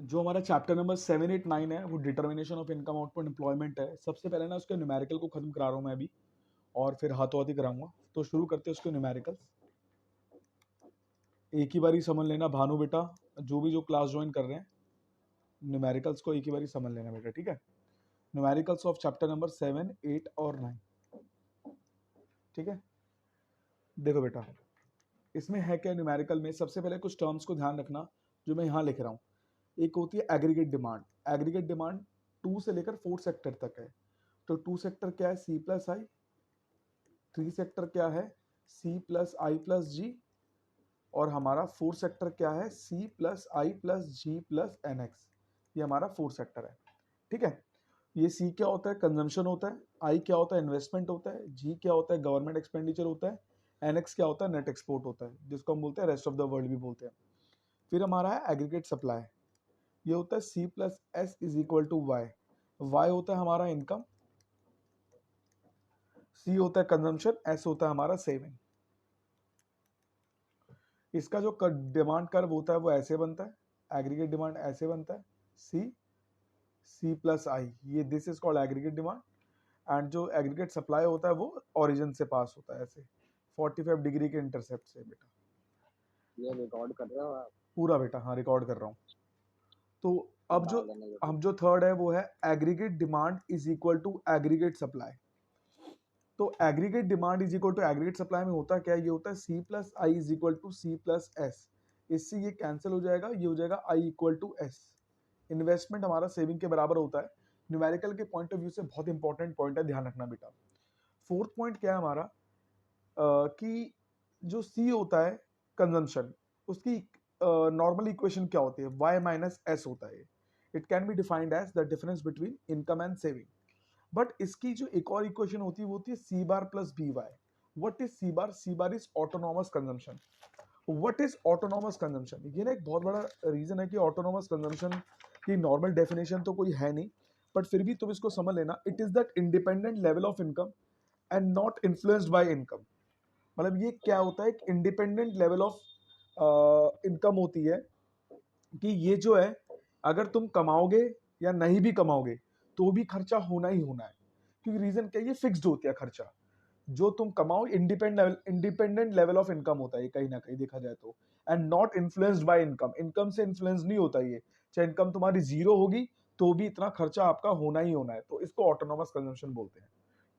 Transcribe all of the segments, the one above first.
जो हमारा chapter number 7, 8, 9 है वो determination of income output employment है। सबसे पहले ना उसके न्यूमेरिकल को खत्म करा रहा हूँ मैं अभी, और फिर हाथों हाथी कराऊंगा। तो शुरू करते हैं उसके न्यूमेरिकल्स। एक ही बारी समझ लेना भानु बेटा, जो भी जो क्लास ज्वाइन कर रहे हैं न्यूमेरिकल्स को एक ही बारी समझ लेना बेटा, ठीक है। न्यूमेरिकल्स ऑफ चैप्टर नंबर 7, 8 और 9, ठीक है। देखो बेटा, इसमें है क्या न्यूमेरिकल में, सबसे पहले कुछ टर्म्स को ध्यान रखना जो मैं यहाँ लिख रहा हूँ। एक होती है एग्रीगेट डिमांड। एग्रीगेट डिमांड 2 से लेकर 4 सेक्टर तक है। तो 2 सेक्टर क्या है, सी प्लस आई। 3 सेक्टर क्या है, सी प्लस आई प्लस जी। और हमारा 4 सेक्टर क्या है, C plus I plus G plus N x. ये हमारा 4 सेक्टर है, ठीक है। ये सी क्या होता है, कंजम्पशन होता है। आई क्या होता है, इन्वेस्टमेंट होता है। जी क्या होता है, गवर्नमेंट एक्सपेंडिचर होता है। एन एक्स क्या होता है, नेट एक्सपोर्ट होता है, जिसको हम बोलते हैं रेस्ट ऑफ द वर्ल्ड भी बोलते हैं। फिर हमारा है एग्रीगेट सप्लाई। ये होता है C plus S is equal to Y. Y होता है हमारा इनकम, सी होता है कंजम्पशन, एस होता है हमारा सेविंग। इसका जो डिमांड कर्व होता है वो ऐसे बनता है, एग्रीगेट डिमांड ऐसे बनता है, सी सी प्लस आई, ये this is called aggregate demand. And जो एग्रीगेट सप्लाई होता है वो ओरिजिन से पास होता है ऐसे 45 डिग्री के इंटरसेप्ट से बेटा। ये रिकॉर्ड कर रहे हो आप? पूरा बेटा, हाँ रिकॉर्ड कर रहा हूँ। तो अब जो डाल देना YouTube। हम जो थर्ड है वो है aggregate demand is equal to aggregate supply. तो aggregate demand is equal to aggregate supply में होता क्या है, ये होता है C plus I is equal to C plus S. इससे ये कैंसिल हो जाएगा, ये हो जाएगा I equal to S. Investment हमारा सेविंग के बराबर होता है। न्यूमेरिकल के पॉइंट ऑफ व्यू से बहुत इंपॉर्टेंट पॉइंट है, ध्यान रखना बेटा। फोर्थ पॉइंट क्या है हमारा, कि जो सी होता है कंजम्पशन, उसकी नॉर्मल इक्वेशन क्या होती है, y माइनस एस होता है। It can be defined as the difference between income and saving. But इसकी जो एक और इक्वेशन होती है वो होती है C bar plus B Y. What is C bar, C bar is autonomous consumption. What is autonomous consumption, ये ना एक बहुत बड़ा रीजन है कि ऑटोनॉमस कंजम्पशन की नॉर्मल डेफिनेशन तो कोई है नहीं, बट फिर भी तुम इसको समझ लेना। It is that independent level of income and not influenced by income. मतलब ये क्या होता है, एक इंडिपेंडेंट लेवल ऑफ इनकम होती है कि ये जो है अगर तुम कमाओगे या नहीं भी कमाओगे तो भी खर्चा होना ही होना है। क्योंकि रीजन क्या है, ये फिक्स्ड होती है खर्चा। जो तुम कमाओ इंडिपेंडेंट लेवल ऑफ इनकम होता है कहीं ना कहीं देखा जाए तो। And not influenced by income, income से इन्फ्लुएंस नहीं होता ये। चाहे इनकम तुम्हारी जीरो होगी तो भी इतना खर्चा आपका होना ही होना है। तो इसको ऑटोनॉमस कंजम्पशन बोलते हैं,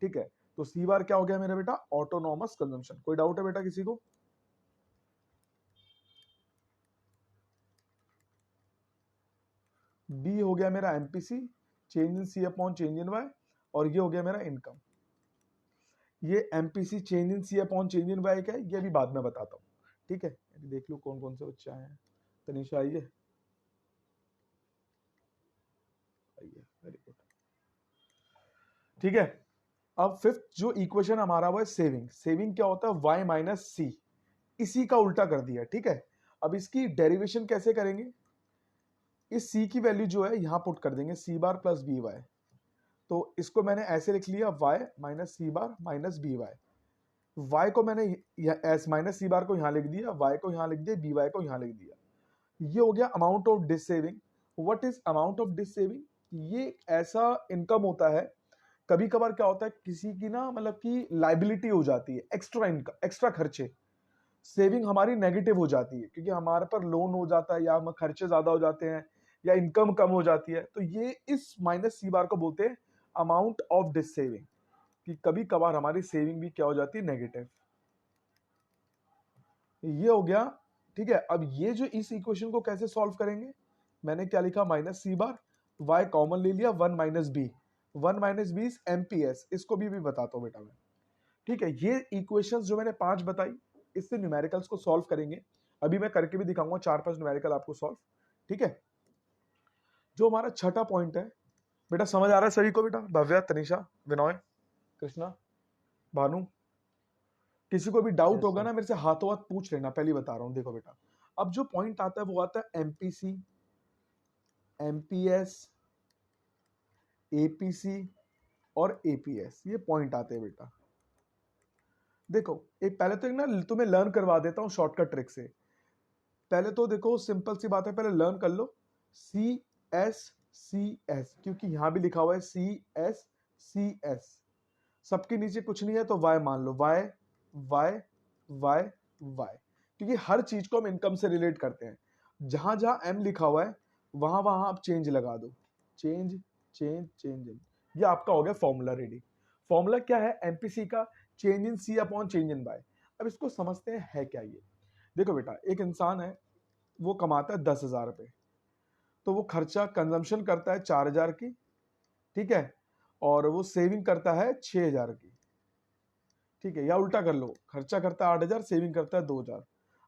ठीक है। तो सी बार क्या हो गया मेरा बेटा, ऑटोनॉमस कंजम्पशन। कोई डाउट है बेटा किसी को? बी हो गया मेरा MPC, change in C upon change in Y. और ये हो गया मेरा इनकम। ये MPC change in C upon change in Y क्या है, ये भी बाद में बताता हूँ, ठीक है। देख लो कौन कौन से बच्चे आए हैं। तनिषा आइए, आइए, वेरी गुड, ठीक है। अब फिफ्थ जो इक्वेशन हमारा वो है सेविंग। सेविंग क्या होता है, वाई माइनस सी। इसी का उल्टा कर दिया, ठीक है। अब इसकी डेरिवेशन कैसे करेंगे, इस सी की वैल्यू जो है यहां पुट कर देंगे, सी बार प्लस बी वाई। तो इसको मैंने ऐसे लिख लिया, वाई माइनस सी बार माइनस बी वाई। वाई को मैंने एस माइनस सी बार को यहां लिख दिया, वाई को यहां लिख दिया, बी वाई को यहां लिख दिया। ये हो गया amount of this saving. What is amount of this saving, ये ऐसा इनकम होता है, कभी कभार क्या होता है किसी की ना मतलब कि लाइबिलिटी हो जाती है, एक्स्ट्रा इनकम, एक्स्ट्रा खर्चे। सेविंग हमारी नेगेटिव हो जाती है क्योंकि हमारे पर लोन हो जाता है या हम खर्चे ज्यादा हो जाते हैं या इनकम कम हो जाती है। तो ये इस माइनस सी बार को बोलते हैं अमाउंट ऑफ डिस सेविंग, कि कभी कभार हमारी सेविंग भी क्या हो जाती है, नेगेटिव। ये हो गया, ठीक है। अब ये जो इस इक्वेशन को कैसे सॉल्व करेंगे, मैंने क्या लिखा, minus C bar, Y common ले लिया, one minus B. One minus B is MPS, इसको भी बताता हूं बेटा मैं, ठीक है। ये इक्वेशंस जो मैंने 5 बताई, इससे न्यूमेरिकल्स को सॉल्व करेंगे। अभी मैं करके भी दिखाऊंगा 4-5 न्यूमेरिकल आपको सॉल्व, ठीक है। जो हमारा छठा पॉइंट है बेटा, समझ आ रहा है सभी को बेटा? भव्या, तनिषा, विनोय, कृष्णा, भानु, किसी को भी डाउट यस होगा सर। ना मेरे से हाथों हाथ पूछ लेना, पहले बता रहा हूं। देखो बेटा, अब जो पॉइंट आता है वो आता है एमपीसी, एमपीएस, एपीसी और एपीएस। ये पॉइंट आते हैं बेटा। देखो एक पहले तो एक ना तुम्हें लर्न करवा देता हूं शॉर्टकट ट्रिक से। पहले तो देखो सिंपल सी बात है, पहले लर्न कर लो सी एस, क्योंकि यहां भी लिखा हुआ है सी एस, सबके नीचे कुछ नहीं है तो y मान लो, y y y y, क्योंकि हर चीज को हम इनकम से रिलेट करते हैं। जहां जहां m लिखा हुआ है वहां वहां आप चेंज लगा दो, चेंज चेंज चेंज। ये आपका हो गया फॉर्मूला रेडी। फॉर्मूला क्या है एमपीसी का? Change in C upon change in Y. अब इसको समझते हैं है क्या ये। देखो बेटा, एक इंसान है, वो कमाता है 10,000 रुपए, तो वो खर्चा कंजम्पशन करता है 4,000 की, ठीक है, और वो सेविंग करता है 6,000 की, ठीक है, या उल्टा कर लो, खर्चा करता है 8,000, सेविंग करता है 2,000।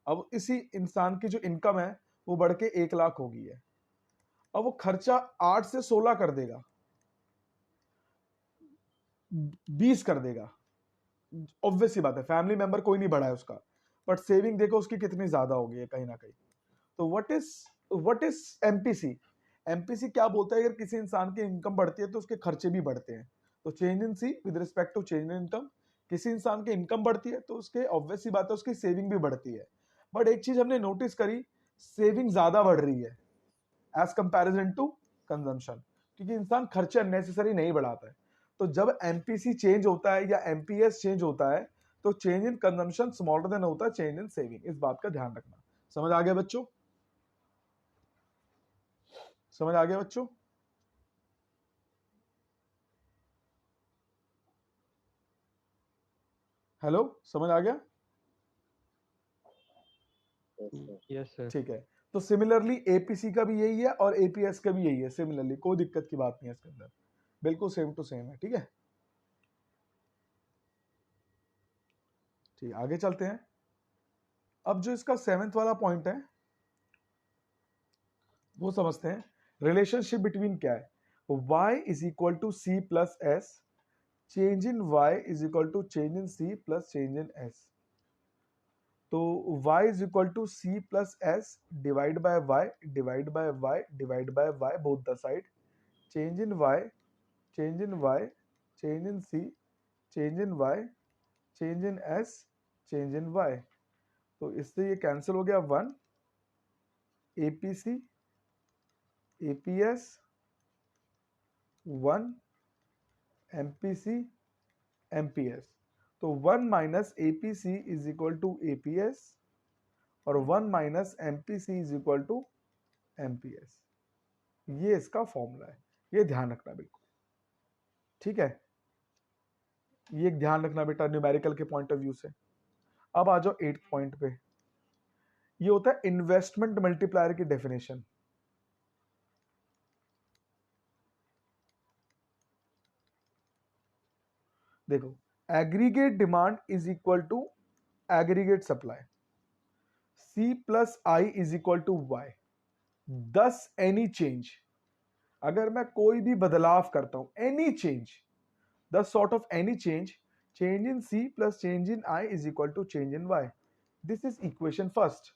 अब इसी इंसान की जो इनकम है वो बढ़ के 1,00,000 हो गई है। अब वो खर्चा 8 से 16 कर देगा, 20 कर देगा, ऑब्वियस सी बात है, फैमिली मेंबर कोई नहीं बढ़ा है उसका, बट सेविंग देखो उसकी कितनी ज्यादा हो गई है कहीं ना कहीं। तो व्हाट इज एमपीसी? एमपीसी क्या बोलता है? अगर किसी इंसान की इनकम बढ़ती है तो उसके खर्चे भी बढ़ते हैं। तो change in C with respect to change in income, किसी इंसान की इनकम बढ़ती है तो उसके ऑब्वियस सी बात है उसकी सेविंग भी बढ़ती है। बट एक चीज हमने नोटिस करी, सेविंग ज्यादा बढ़ रही है एज कंपैरिजन टू कंजम्पशन, क्योंकि इंसान खर्चे अननेसेसरी नहीं बढ़ाता है। तो जब एमपीसी चेंज होता है या एमपीएस चेंज होता है तो change in consumption smaller than होता है चेंज इन सेविंग। इस बात का ध्यान रखना। समझ आ गया बच्चों? समझ आ गया बच्चों? हेलो, समझ आ गया? Yes sir. ठीक है। तो सिमिलरली एपीसी का भी यही है और एपीएस का भी यही है सिमिलरली, कोई दिक्कत की बात नहीं है इसके अंदर, बिल्कुल सेम टू सेम है। ठीक है, ठीक, आगे चलते हैं। अब जो इसका 7th वाला पॉइंट है वो समझते हैं। रिलेशनशिप बिटवीन क्या है? y is equal to C plus S, change in y is equal to change in C plus change in s। तो y is equal to C plus S divide by y divide by y divide by y both the side, change in y, change in y, change in c, change in y, change in s, change in y। तो इससे ये cancel हो गया, 1 APC APS, 1 MPC MPS. तो 1 minus APC is equal to APS और 1 minus MPC is equal to MPS. ये इसका formula है, ये ध्यान रखना बिल्कुल। ठीक है, ये ध्यान रखना बेटा न्यूमेरिकल के पॉइंट ऑफ व्यू से। अब आ जाओ 8th पॉइंट पे। ये होता है इन्वेस्टमेंट मल्टीप्लायर की डेफिनेशन। देखो, aggregate demand is equal to aggregate supply, C plus I is equal to Y. Thus any change, अगर मैं कोई भी बदलाव करता हूं, any change, the sort of any change, change in C plus change in I is equal to change in Y. This is equation first.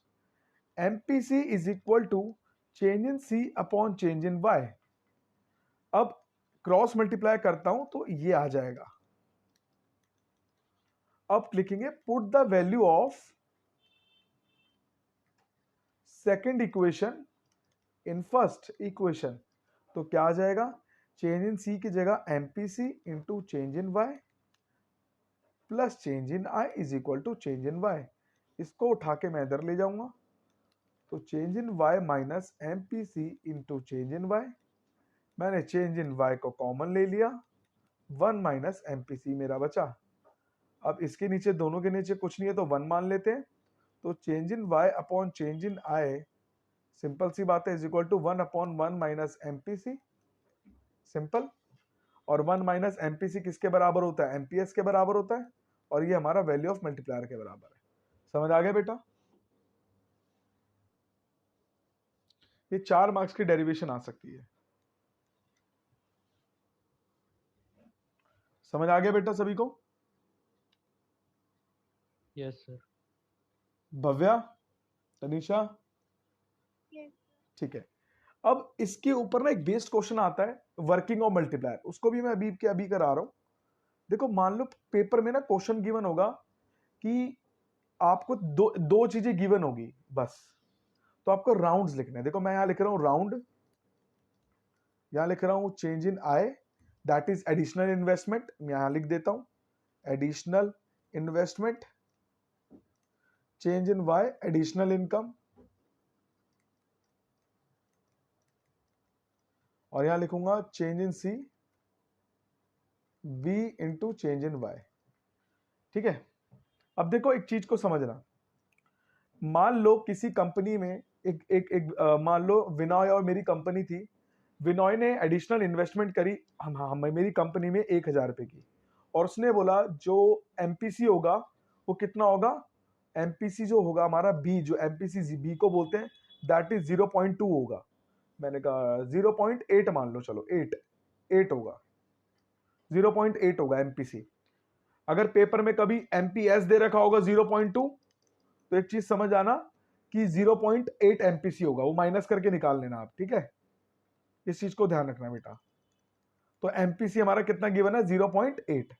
MPC is equal to change in C upon change in Y. अब cross multiply करता हूं तो ये आ जाएगा। अब लिखेंगे put the value of second equation in first equation. तो क्या आ जाएगा? चेंज इन सी की जगह MPC into change in Y plus change in I is equal to change in Y. इसको उठा के मैं इधर ले जाऊंगा, तो change in Y minus MPC into change in Y. मैंने चेंज इन वाई को कॉमन ले लिया, 1 माइनस एमपीसी मेरा बचा। अब इसके नीचे, दोनों के नीचे कुछ नहीं है तो 1 मान लेते हैं। तो change in Y upon change in I, simple सी बात है, is equal to 1 upon 1 minus MPC, simple. और 1 माइनस एमपीसी किसके बराबर होता है? एमपीएस के बराबर होता है, और ये हमारा वैल्यू ऑफ मल्टीप्लायर के बराबर है। समझ आ गया बेटा? ये 4 मार्क्स की डेरिवेशन आ सकती है। समझ आ गया बेटा सभी को? Yes sir. भव्या, तनिषा, ठीक है। अब इसके ऊपर ना एक बेस्ड क्वेश्चन आता है, वर्किंग ऑफ मल्टीप्लायर, उसको भी मैं अभी के अभी करा रहा हूं। देखो, मान लो पेपर में ना क्वेश्चन गिवन होगा कि आपको दो चीजें गिवन होगी बस, तो आपको राउंड्स लिखना है। देखो मैं यहां लिख रहा हूं राउंड, यहां लिख रहा हूं change in I, that is additional investment, यहां लिख देता हूं additional investment, change in Y additional income, और यहां लिखूंगा change in C v into change in Y. ठीक है, अब देखो एक चीज को समझना, मान लो किसी कंपनी में मान लो विनॉय और मेरी कंपनी थी, विनॉय ने एडिशनल इन्वेस्टमेंट करी मेरी कंपनी में 1,000 रुपए की, और उसने बोला जो एमपीसी होगा वो कितना होगा, एमपीसी जो होगा हमारा बी, जो एमपीसी बी को बोलते हैं, दैट इज 0.2 होगा। मैंने कहा 0.8 मान लो, चलो 8 होगा, 0.8 होगा एमपीसी। अगर पेपर में कभी एमपीएस दे रखा होगा 0.2, तो एक चीज समझ आना कि 0.8 एमपीसी होगा, वो माइनस करके निकाल लेना आप, ठीक है, इस चीज को ध्यान रखना बेटा। तो एमपीसी हमारा कितना गिवन है, 0.8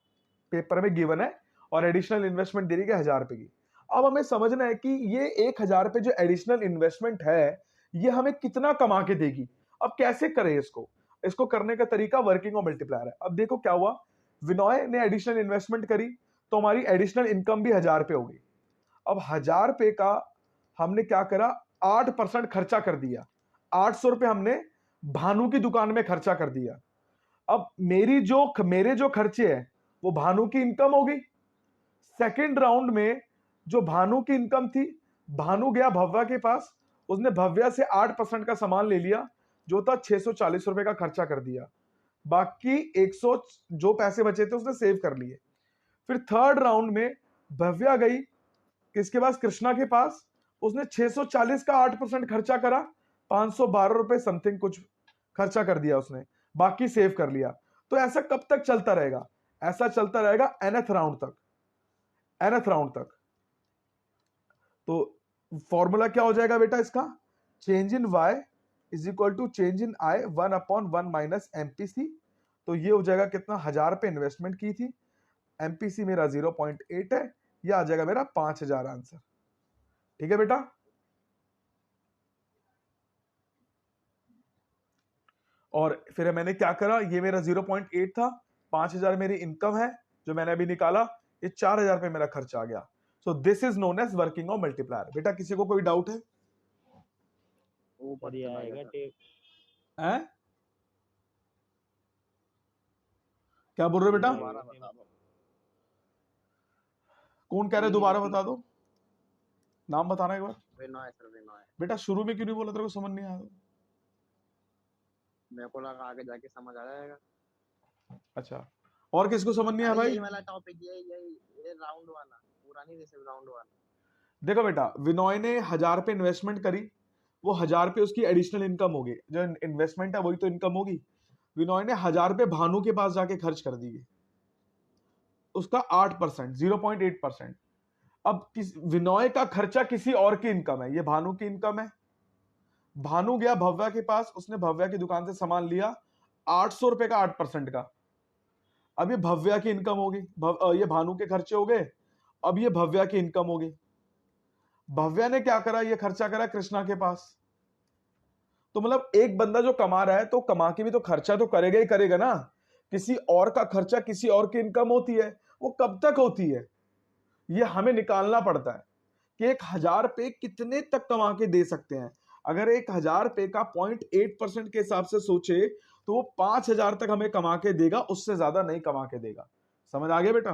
पेपर में गिवन है, और एडिशनल इन्वेस्टमेंट दे रही है 1,000 रुपए की। अब हमें समझना है कि ये 1,000 रुपए जो एडिशनल इन्वेस्टमेंट है ये हमें कितना कमा के देगी। अब कैसे करें इसको करने का तरीका वर्किंग और मल्टीप्लायर है। अब देखो क्या हुआ, विनॉय ने एडिशनल इन्वेस्टमेंट करी तो हमारी एडिशनल इनकम भी 1,000 रुपए हो गई। अब 1,000 रुपए का हमने क्या करा, 8% खर्चा कर दिया, 800 रुपए हमने भानु की दुकान में खर्चा कर दिया। अब मेरे जो खर्चे हैं वो भानु की इनकम हो गई। सेकेंड राउंड में जो भानु की इनकम थी, भानु गया भव्या के पास, उसने भव्या से 8% का सामान ले लिया, जो था 640 रुपए का खर्चा कर दिया, बाकी 100 जो पैसे बचे थे उसने सेव कर लिए। फिर थर्ड राउंड में भव्या गई किसके पास, कृष्णा के पास, उसने 640 का 8% खर्चा करा, 512 रुपए समथिंग कुछ खर्चा कर दिया उसने, बाकी सेव कर लिया। तो ऐसा कब तक चलता रहेगा, ऐसा चलता रहेगा nth राउंड तक, nth राउंड तक। तो फॉर्मूला क्या हो जाएगा बेटा इसका, change in y is equal to change in i 1/1 minus MPC. तो ये हो जाएगा कितना, 1,000 पे इन्वेस्टमेंट की थी, एमपीसी मेरा 0.8 है, ये आ जाएगा मेरा 5,000 आंसर। ठीक है बेटा, और फिर मैंने क्या करा, ये मेरा 0.8 था, 5,000 मेरी इनकम है जो मैंने अभी निकाला, ये 4,000 पे मेरा खर्च आ गया। So this is known as working of multiplier. बेटा किसी को कोई डाउट है? हैं? क्या बोल रहे हो बेटा? कौन कह रहे दोबारा बता दो, नाम बताना एक बार। विनॉय सर, विनॉय। बेटा शुरू में क्यों नहीं बोला, तेरे को समझ नहीं आया? मेरे को लगा आगे जाके समझ आ जाएगा। अच्छा, और किसको समझ नहीं आया भाई? यही वाला टॉपिक, ये राउंड वाला पूरा नहीं, जैसे राउंड वाला। देखो बेटा, विनॉय ने 1,000 पे इन्वेस्टमेंट करी, वो 1,000 पे उसकी एडिशनल इनकम होगी, जो इन्वेस्टमेंट है वही तो इनकम होगी। विनॉय ने 1,000 पे भानु के पास जाके खर्च कर दिए, उसका 8%, 0.8%। अब विनॉय का खर्चा किसी और की इनकम है, ये भानु की इनकम है। भानु गया भव्या के पास, उसने भव्या की दुकान से सामान लिया 800 रुपए का 8% का। अब ये भव्या की इनकम होगी, ये भानु के खर्चे हो गए, अब ये भव्या की इनकम होगी। भव्या ने क्या करा, ये खर्चा करा कृष्णा के पास। तो मतलब एक बंदा जो कमा रहा है तो कमा के भी तो खर्चा तो करेगा ही करेगा ना। किसी और का खर्चा किसी और की इनकम होती है, वो कब तक होती है, ये हमें निकालना पड़ता है कि 1,000 पे कितने तक कमा के दे सकते हैं। अगर 1,000 पे का 0.8% के हिसाब से सोचे तो वो 5,000 तक हमें कमा के देगा, उससे ज्यादा नहीं कमा के देगा। समझ आ गया बेटा?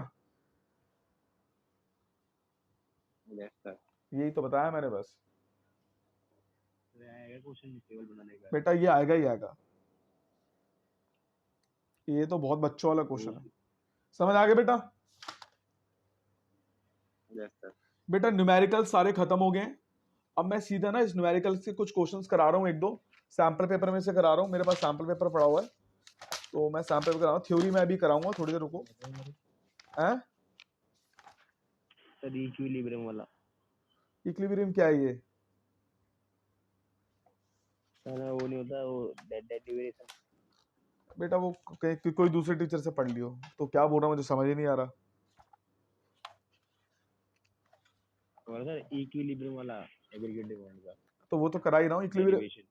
Yes sir. यही तो बताया मैंने बस। क्वेश्चन टेबल बनाने का बेटा ये आएगा ही आएगा, ये तो बहुत बच्चों वाला क्वेश्चन है। समझ आ गया बेटा? Yes sir. बेटा न्यूमेरिकल सारे खत्म हो गए हैं, अब मैं सीधा ना इस न्यूमेरिकल से कुछ क्वेश्चंस करा रहा हूँ, एक दो सैंपल पेपर में से करा रहा हूँ, मेरे पास सैंपल पेपर पड़ा हुआ है, तो मैं सैंपल पेपर करा रहा हूँ। थ्योरी में अभी कराऊंगा, थोड़ी देर रुको। हैं सर इक्विलिब्रियम वाला, इक्विलिब्रियम क्या है ये? सर वो नहीं होता, वो डेरिवेशन। बेटा वो कोई दूसरे टीचर से पढ़ लियो। तो क्या बोल रहा हूँ मुझे समझ ही नहीं आ रहा। सर इक्विलिब्रियम वाला एग्रीगेट डिमांड का, तो वो तो करा ही रहा हूँ इक्विलिब्रियम।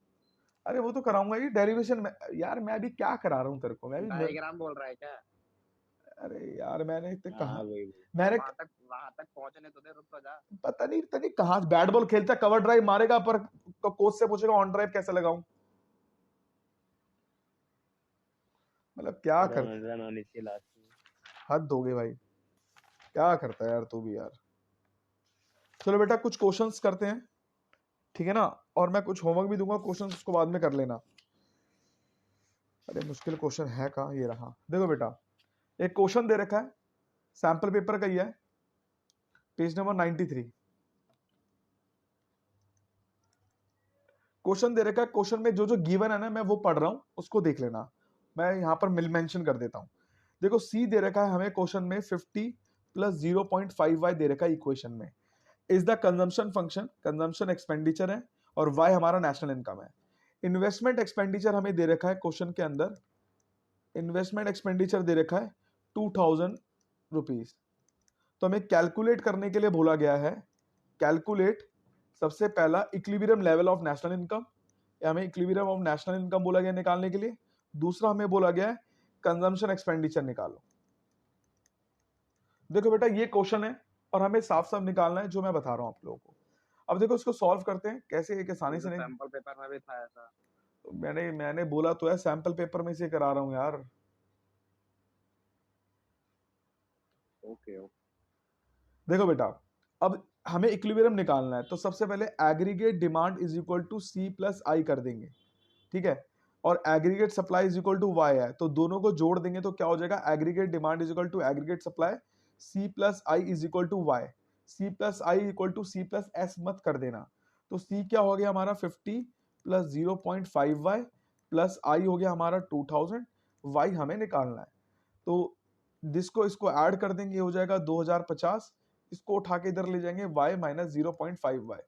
अरे वो तो कराऊंगा ही डेरिवेशन में यार, मैं अभी क्या करा रहा हूँ तेरे को, मैं भी डायग्राम बोल रहा है क्या? अरे यार मैंने इतने कहा, हाँ वही मैंने वहां तक पहुंचने तो दे, रुक तो जा। पता नहीं कहाँ बैट बॉल खेलता, कवर ड्राइव मारेगा पर कोच से पूछेगा ऑन ड्राइव कैसे लगाऊं। मतलब क्या कर, रन होनी चाहिए लास्ट में। हद हो गई भाई, क्या करता है यार तू भी यार। चलो बेटा कुछ क्वेश्चंस करते हैं, ठीक है ना, और मैं कुछ होमवर्क भी दूंगा, क्वेश्चंस उसको बाद में कर लेना। अरे मुश्किल क्वेश्चन है कहाँ, ये रहा, देखो बेटा एक क्वेश्चन दे रखा है, सैंपल पेपर का ही है, पेज नंबर 93। क्वेश्चन दे रखा है, क्वेश्चन में जो जो गिवन है ना मैं वो पढ़ रहा हूं, उसको देख लेना, मैं यहां पर मेंशन कर देता हूं। देखो सी दे रखा है हमें क्वेश्चन में 50 प्लस 0.5y दे रखा है इक्वेशन में, is the consumption function, consumption expenditure है, और वाई हमारा नेशनल इनकम है। इन्वेस्टमेंट एक्सपेंडिचर हमें दे रखा है क्वेश्चन के अंदर, इन्वेस्टमेंट एक्सपेंडिचर दे रखा है 2000 रुपीज। तो हमें कैलकुलेट करने के लिए बोला गया है, कैलकुलेट सबसे पहला equilibrium level of national income, हमें इक्विलिब्रियम ऑफ नेशनल इनकम बोला गया निकालने के लिए। दूसरा हमें बोला गया है कंजम्पशन एक्सपेंडिचर निकालो। देखो बेटा ये क्वेश्चन है और हमें साफ साफ निकालना है जो मैं बता रहा हूं आप लोगों को। अब देखो इसको सॉल्व करते हैं कैसे, एक आसानी से नहीं, सैंपल पेपर में भी था ऐसा। तो मैंने बोला तो है सैंपल पेपर में से करा रहा हूं यार। Okay okay. देखो बेटा अब हमें इक्विलिब्रियम निकालना है, तो सबसे पहले aggregate demand is equal to C plus I कर देंगे, ठीक है, और aggregate supply is equal to Y है, तो दोनों को जोड़ देंगे तो क्या हो जाएगा, aggregate demand is equal to aggregate supply C plus I is equal to Y, C plus I equal to C plus S मत कर देना। तो सी क्या हो गया हमारा 50 प्लस 0.5y प्लस आई हो गया हमारा 2000, वाई हमें निकालना है, तो जिसको इसको ऐड कर देंगे हो जाएगा 2050, इसको उठा के इधर ले जाएंगे y माइनस 0.5y,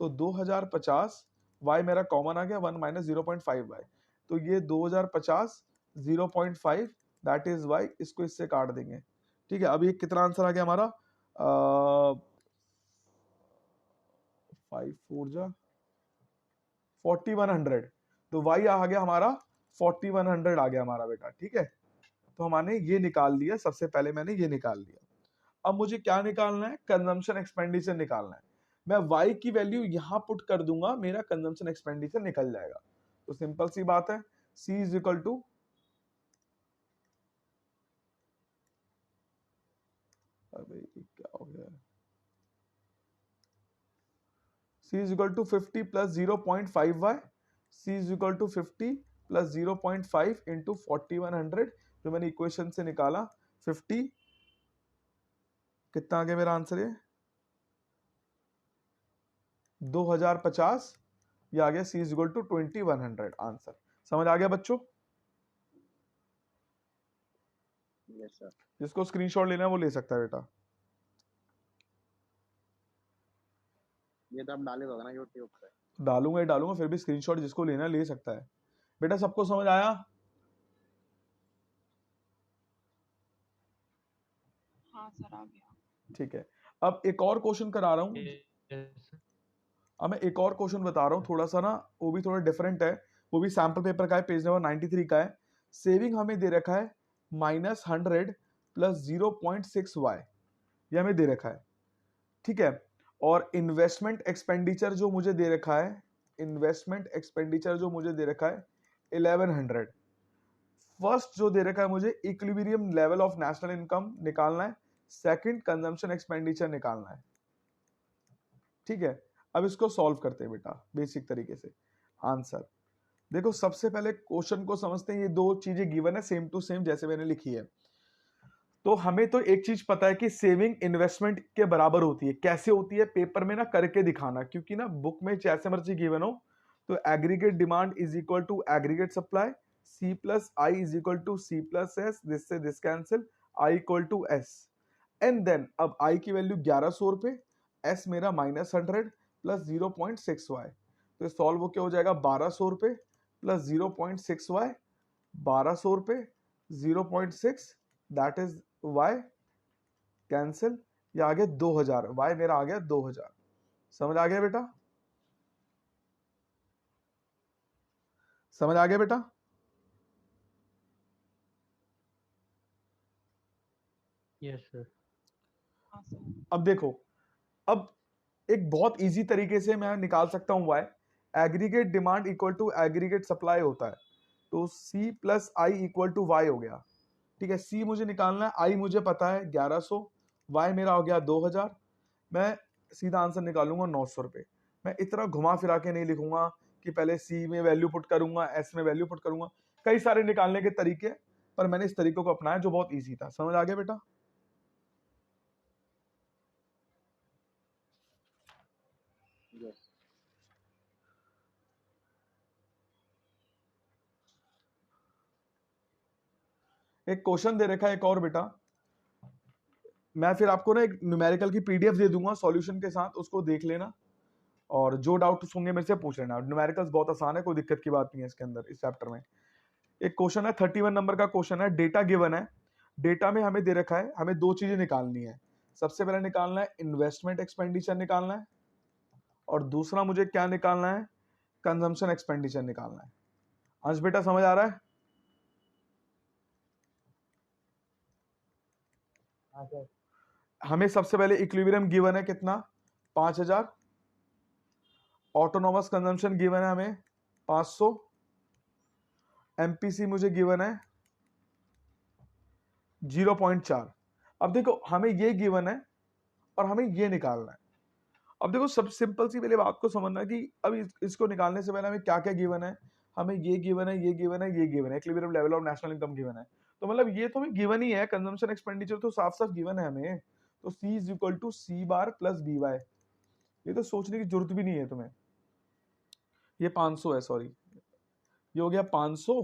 तो 2050 y मेरा कॉमन आ गया 1 माइनस 0.5y, तो ये 2050 0.5 दैट इज y, इसको इससे काट देंगे, ठीक है। अब ये कितना आंसर आ गया हमारा, 5 4 जा 4100, तो y आ गया हमारा 4100 आ गया हमारा बेटा, ठीक है। तो हमने ये निकाल लिया, सबसे पहले मैंने ये निकाल लिया। अब मुझे क्या निकालना है, कंजम्पशन एक्सपेंडिचर निकालना है। मैं y की वैल्यू यहां पुट कर दूंगा, मेरा कंजम्पशन एक्सपेंडिचर निकल जाएगा। तो सिंपल सी बात है, c इज इक्वल टू, अरे क्या हो गया, c is equal to 50 plus 0.5y, c is equal to 50 plus 0.5 into 4100, जो मैंने इक्वेशन से निकाला 50, कितना आ गया मेरा आंसर, ये 2050, ये आ गया c is equal to 2100 answer. समझ आ गया बच्चों? Yes sir. जिसको स्क्रीनशॉट लेना है वो ले सकता है बेटा। ये तो आप डाले दोगे ना यूट्यूब पे? डालूंगा ही डालूंगा, फिर भी स्क्रीनशॉट जिसको लेना है ले सकता है। बेटा सबको समझ आया? हाँ सर आ गया। ठीक है, अब एक और क्वेश्चन करा रहा हूँ, Yes, sir. अब मैं एक और क्वेश्चन बता रहा हूँ, थोड़ा सा ना वो भी थोड़ा डिफरेंट है, वो भी सैंपल पेपर का है, पेज नंबर 93 का है। सेविंग हमें दे रखा है -100 प्लस 0.6y, ये हमें दे रखा है, ठीक है। और इन्वेस्टमेंट एक्सपेंडिचर जो मुझे दे रखा है, इन्वेस्टमेंट एक्सपेंडिचर जो मुझे दे रखा है 1100। फर्स्ट जो दे रखा है मुझे equilibrium level of national income निकालना है, सेकंड कंजम्पशन एक्सपेंडिचर निकालना है, ठीक है। अब इसको सॉल्व करते हैं बेटा बेसिक तरीके से। आंसर देखो, सबसे पहले क्वेश्चन को समझते हैं, ये दो चीजें गिवन है सेम टू सेम जैसे मैंने लिखी है। तो हमें तो एक चीज पता है कि सेविंग इन्वेस्टमेंट के बराबर होती है, कैसे होती है पेपर में ना करके दिखाना, क्योंकि ना बुक में जैसे मर्जी गिवन हो। तो aggregate demand is equal to aggregate supply, C plus I is equal to C plus S, this से this cancel, I equal to S, and then अब आई की वैल्यू 1100 रुपए, एस मेरा -100 प्लस 0.6y, तो solve होके हो जाएगा 1200 रुपए प्लस 0.6y, 1200 रुपए 0.6 दैट इज y, कैंसिल, ये आ गया 2000, y मेरा आ गया 2000। समझ आ गया बेटा? समझ आ गया बेटा? Yes sir. हाँ सर। अब देखो, अब एक बहुत इजी तरीके से मैं निकाल सकता हूं Y. Aggregate demand equal to aggregate supply होता है, तो C plus I equal to Y हो गया। ठीक है, सी मुझे निकालना है, आई मुझे पता है 1100, वाई मेरा हो गया 2000। मैं सीधा आंसर निकालूंगा 900 रुपए। मैं इतना घुमा फिरा के नहीं लिखूंगा कि पहले सी में वैल्यू पुट करूंगा, एस में वैल्यू पुट करूंगा। कई सारे निकालने के तरीके, पर मैंने इस तरीके को अपनाया जो बहुत इजी था। समझ आ गया बेटा? यस। एक क्वेश्चन दे रखा है एक और बेटा, मैं फिर आपको ना एक न्यूमेरिकल की पीडीएफ दे दूंगा सॉल्यूशन के साथ, उसको देख लेना और जो डाउट्स होंगे मेरे से पूछ लेना। न्यूमेरिकल्स बहुत आसान है, कोई दिक्कत की बात नहीं है इसके अंदर, इस चैप्टर में। एक क्वेश्चन है 31 नंबर का क्वेश्चन है, डेटा गिवन है, डेटा में हमें दे रखा है, हमें दो चीजें निकालनी है। सबसे पहले निकालना है इन्वेस्टमेंट एक्सपेंडिचर निकालना है, और दूसरा मुझे क्या निकालना है, कंजम्पशन एक्सपेंडिचर निकालना है। अंश बेटा समझ आ रहा है? हाँ सर। हमें सबसे पहले इक्विलिब्रियम गिवन है कितना, 5000। ऑटोनॉमस कंजम्पशन गिवन है हमें 500। एमपीसी मुझे गिवन है 0.4। अब देखो हमें ये गिवन है और हमें ये निकालना है। अब देखो सब सिंपल सी पहले बात को समझना कि अब इसको निकालने से पहले हमें क्या क्या गिवन है। हमें ये गिवन है, ये गिवन है, ये गिवन है, equilibrium level of national income given है। तो मतलब ये तो हमें गिवन ही है, कंजम्पशन एक्सपेंडिचर तो साफ साफ गिवन है हमें। तो C is equal to C bar plus B Y, ये तो सोचने की जरूरत भी नहीं है तुम्हें। ये 500 है, सॉरी, ये हो गया 500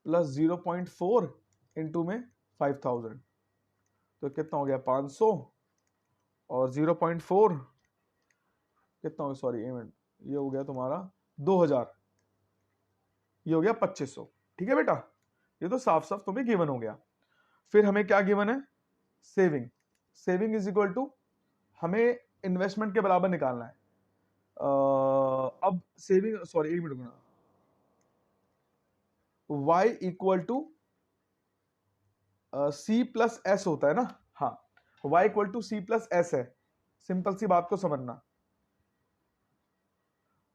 प्लस 0.4 इंटू में 5000, तो कितना हो गया 500 और 0.4 कितना हो गया, सॉरी एक मिनट, ये हो गया तुम्हारा 2000, ये हो गया 2500। ठीक है बेटा, ये तो साफ साफ तुम्हें गिवन हो गया। फिर हमें क्या गिवन है, saving. Saving is equal to हमें इन्वेस्टमेंट के बराबर निकालना है। अब सेविंग, सॉरी एक minute, y equal to C plus S होता है ना। हाँ, y equal to C plus S है, सिंपल सी बात को समझना।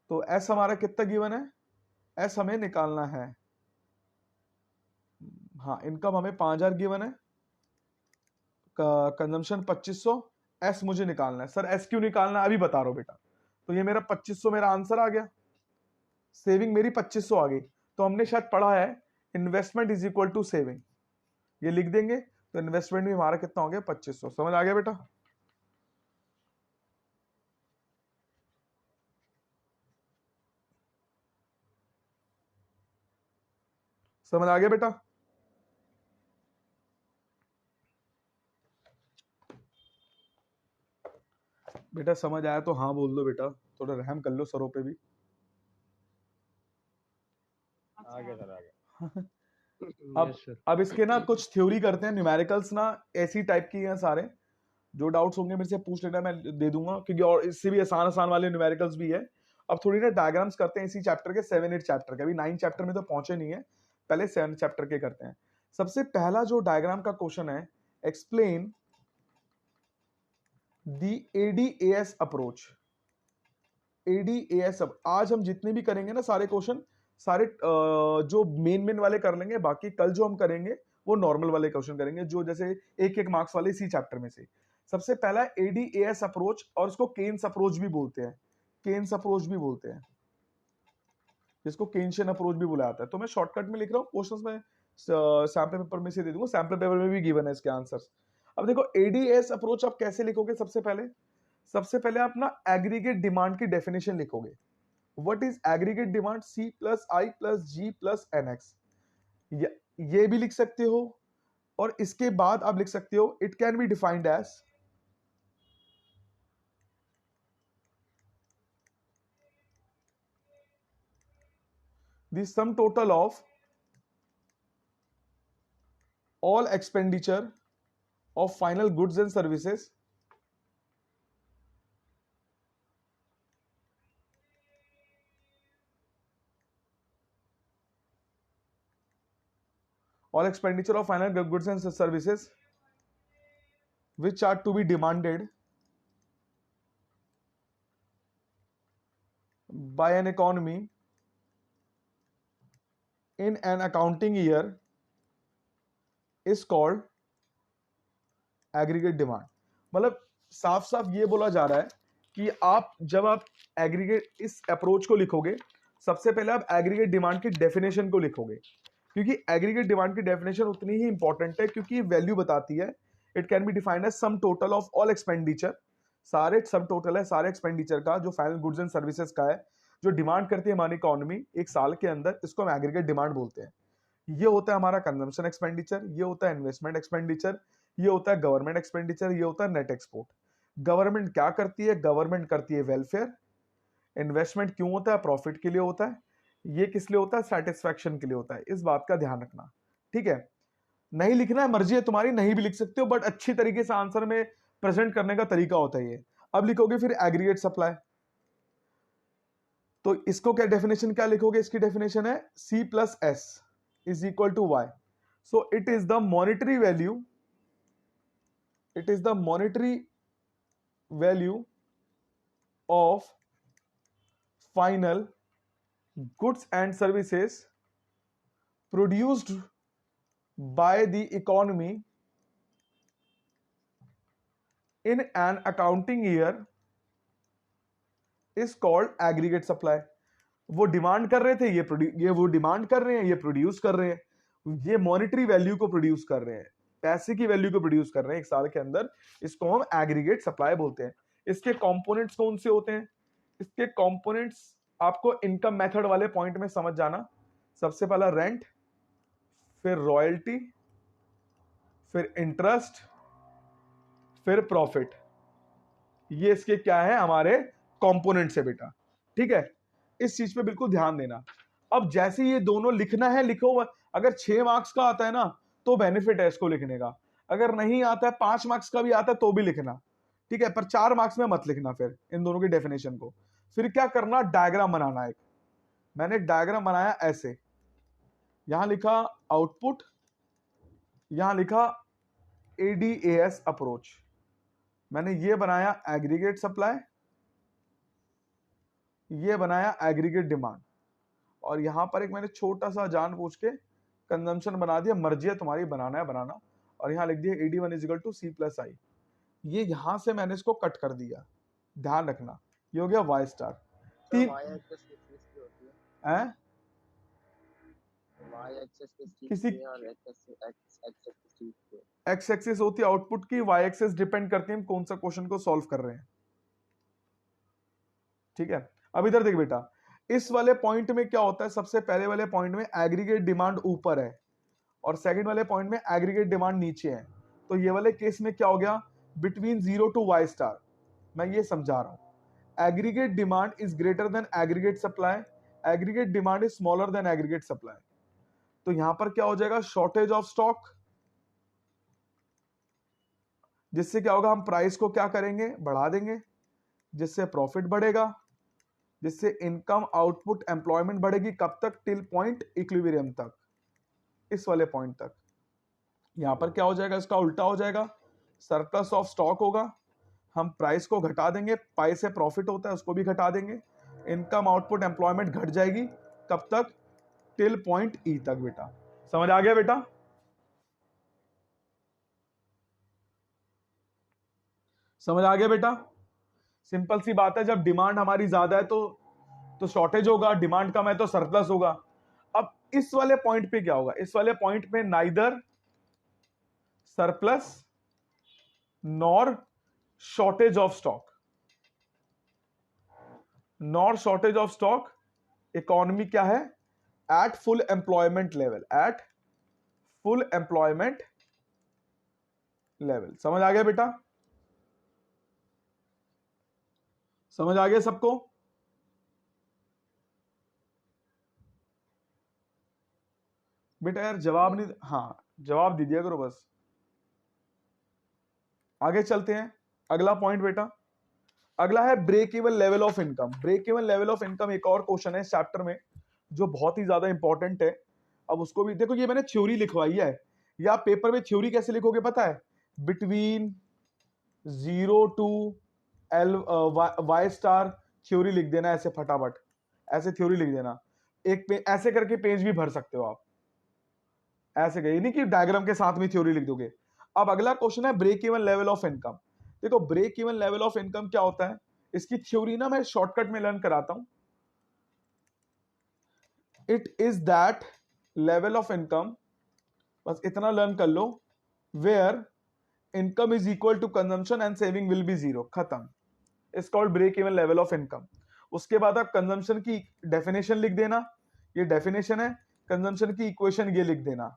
तो s हमारा कितना गिवन है, s हमें निकालना है, हाँ इनकम हमें 5000 गिवन है, कंजम्पशन 2500, s मुझे निकालना है। सर s क्यों निकालना है अभी बता रहा हूं बेटा। तो ये मेरा 2500 मेरा आंसर आ गया, सेविंग मेरी 2500 आ गई। तो हमने शायद पढ़ा है investment is equal to saving, ये लिख देंगे। तो इन्वेस्टमेंट भी हमारा कितना हो गया 2500। समझ आ गया बेटा? समझ आ गया बेटा? बेटा समझ आया तो हाँ बोल दो बेटा, थोड़ा रहम कर लो सरों पे भी। आ गया सर, आ गया। अब यस सर। अब इसके ना कुछ थ्योरी करते हैं। न्यूमेरिकल्स ना ऐसी टाइप की हैं सारे, जो डाउट्स होंगे मेरे से पूछ लेना, मैं दे दूंगा, क्योंकि और इससे भी आसान आसान वाले न्यूमेरिकल्स भी है। अब थोड़ी ना डायग्राम्स करते हैं इसी चैप्टर के, 7-8 चैप्टर के, अभी 9 चैप्टर में तो पहुंचे नहीं है, पहले 7 चैप्टर के करते हैं। सबसे पहला जो डायग्राम का क्वेश्चन है, explain the ADAS approach. ADAS, अब आज हम जितने भी करेंगे ना सारे क्वेश्चन, सारे जो मेन वाले कर लेंगे, बाकी कल जो हम करेंगे वो नॉर्मल वाले क्वेश्चन करेंगे, जो जैसे एक एक मार्क्स वाले इसी चैप्टर में से। सबसे पहला एडीएएस अप्रोच, और उसको केन्स अप्रोच भी बोलते हैं, केन्स अप्रोच भी बोलते हैं, जिसको केन्शियन अप्रोच भी बुलाया जाता है। तो मैं शॉर्टकट में लिख रहा हूँ, क्वेश्चंस में सैंपल पेपर में से दे दूंगा, सैंपल पेपर में भी गिवन है इसके आंसर्स। अब देखो एडीएएस अप्रोच आप कैसे लिखोगे, सबसे पहले आप ना एग्रीगेट डिमांड की डेफिनेशन लिखोगे। What is aggregate demand, C plus I plus G plus NX, ये भी लिख सकते हो। और इसके बाद आप लिख सकते हो it can be defined as the sum total of all expenditure of final goods and services all expenditure of final goods and services which are to be demanded by an economy in an accounting year is called aggregate demand. मतलब साफ साफ ये बोला जा रहा है कि आप जब आप एग्रीगेट इस अप्रोच को लिखोगे, सबसे पहले आप एग्रीगेट डिमांड की डेफिनेशन को लिखोगे, क्योंकि एग्रीगेट डिमांड की डेफिनेशन उतनी ही इंपॉर्टेंट है क्योंकि वैल्यू बताती है. It can be defined as sum total of all expenditure. सारे सम टोटल है सारे एक्सपेंडिचर का जो फाइनल गुड्स एंड सर्विसेज का है, जो डिमांड करती है हमारी इकोनॉमी एक साल के अंदर, इसको हम एग्रीगेट डिमांड बोलते हैं. ये होता है हमारा कंजम्पशन एक्सपेंडिचर, ये होता है इन्वेस्टमेंट एक्सपेंडिचर, ये होता है गवर्नमेंट एक्सपेंडिचर, ये होता है नेट एक्सपोर्ट. गवर्नमेंट क्या करती है? गवर्नमेंट करती है वेलफेयर. इन्वेस्टमेंट क्यों होता है? प्रॉफिट के लिए होता है. ये किस लिए होता है? सेटिस्फैक्शन के लिए होता है. इस बात का ध्यान रखना, ठीक है. नहीं लिखना है मर्जी है तुम्हारी, नहीं भी लिख सकते हो, बट अच्छी तरीके से आंसर में प्रेजेंट करने का तरीका होता है ये. अब लिखोगे फिर एग्रीगेट सप्लाई, तो इसको क्या डेफिनेशन क्या लिखोगे? इसकी डेफिनेशन है C plus S is equal to Y. So it is the monetary value, it is the monetary value of final goods and services produced by the economy in an accounting year is called aggregate supply. वो demand कर रहे थे, ये वो demand कर रहे हैं, ये प्रोड्यूस कर रहे हैं, ये मॉनिटरी वैल्यू को प्रोड्यूस कर रहे हैं, पैसे की वैल्यू को प्रोड्यूस कर रहे हैं एक साल के अंदर. इसको हम एग्रीगेट सप्लाई बोलते हैं. इसके कंपोनेंट्स कौन से होते हैं? इसके कंपोनेंट्स आपको इनकम मेथड वाले पॉइंट में समझ जाना. सबसे पहला रेंट, फिर रॉयल्टी, फिर इंटरेस्ट, फिर प्रॉफिट. ये इसके क्या है? हमारे कंपोनेंट्स है बेटा, ठीक है. इस चीज पे बिल्कुल ध्यान देना. अब जैसे ये दोनों लिखना है लिखो. अगर 6 मार्क्स का आता है ना तो बेनिफिट है इसको लिखने का. अगर नहीं आता है, 5 मार्क्स का भी आता है तो भी लिखना, ठीक है. पर 4 मार्क्स में मत लिखना फिर इन दोनों की डेफिनेशन को. फिर क्या करना? डायग्राम बनाना. एक मैंने एक डायग्राम बनाया ऐसे, यहां लिखा आउटपुट, यहां लिखा ADAS अप्रोच. मैंने ये बनाया एग्रीगेट सप्लाई, ये बनाया एग्रीगेट डिमांड, और यहां पर एक मैंने छोटा सा जानबूझ के कंजम्पशन बना दिया. मर्जी है तुम्हारी, बनाना है बनाना. और यहां लिख दिया AD1 is equal to C plus I. ये यहां से मैंने इसको कट कर दिया, ध्यान रखना. ये हो गया Y स्टार. तीन किसी एक्स एक्सिस होती है आउटपुट की, वाई एक्सिस डिपेंड करती है हम कौन सा क्वेश्चन को सॉल्व कर रहे हैं, ठीक है. अब इधर देख बेटा, इस वाले पॉइंट में क्या होता है? सबसे पहले वाले पॉइंट में एग्रीगेट डिमांड ऊपर है और सेकंड वाले पॉइंट में एग्रीगेट डिमांड नीचे है. तो ये वाले केस में क्या हो गया? Between 0 to Y star. मैं ये समझा रहा हूं. Aggregate demand is greater than aggregate supply, aggregate demand is smaller than aggregate supply. तो यहां पर क्या हो जाएगा? शॉर्टेज ऑफ स्टॉक, जिससे क्या होगा? हम प्राइस को क्या करेंगे? बढ़ा देंगे, जिससे प्रॉफिट बढ़ेगा, जिससे इनकम, आउटपुट, एम्प्लॉयमेंट बढ़ेगी. कब तक? टिल पॉइंट इक्विलिब्रियम तक, इस वाले पॉइंट तक. यहां पर क्या हो जाएगा? इसका उल्टा हो जाएगा. सरप्लस ऑफ स्टॉक होगा, हम प्राइस को घटा देंगे, पाई से प्रॉफिट होता है उसको भी घटा देंगे, इनकम, आउटपुट, एम्प्लॉयमेंट घट जाएगी. कब तक? टिल पॉइंट E तक. बेटा समझ आ गया? बेटा समझ आ गया? बेटा सिंपल सी बात है. जब डिमांड हमारी ज्यादा है तो शॉर्टेज होगा, डिमांड कम है तो सरप्लस होगा. अब इस वाले पॉइंट पे क्या होगा? इस वाले पॉइंट पे neither surplus nor shortage of stock, nor shortage of stock. Economy क्या है? At full employment level, at full employment level. समझ आ गया बेटा? समझ आ गया सबको? बेटा यार जवाब नहीं, हाँ जवाब दे दिया करो बस. आगे चलते हैं. अगला पॉइंट बेटा, अगला है break even level of income. Break even level of income एक और क्वेश्चन है इस चैप्टर में जो बहुत ही ज्यादा इंपॉर्टेंट है. अब उसको भी देखो, ये मैंने थ्योरी लिखवाई है, या पेपर में थ्योरी कैसे लिखोगे पता है, between 0 to L Y star theory लिख देना ऐसे फटाफट, ऐसे थ्योरी लिख देना, ऐसे करके पेज भी भर सकते हो आप, ऐसे गए नहीं कि डायग्राम के साथ में थ्योरी लिख दोगे। अब अगला क्वेश्चन है break even level of income. देखो break even level of income क्या होता है, इसकी थ्योरी ना मैं शॉर्टकट में लर्न कराता हूं। It is that level of income, बस इतना लर्न कर लो, where income is equal to consumption and saving will be zero, खत्म। Is called break even level of income. उसके बाद आप कंजम्पशन की डेफिनेशन लिख देना, ये डेफिनेशन है, कंजम्पशन की इक्वेशन ये लिख देना,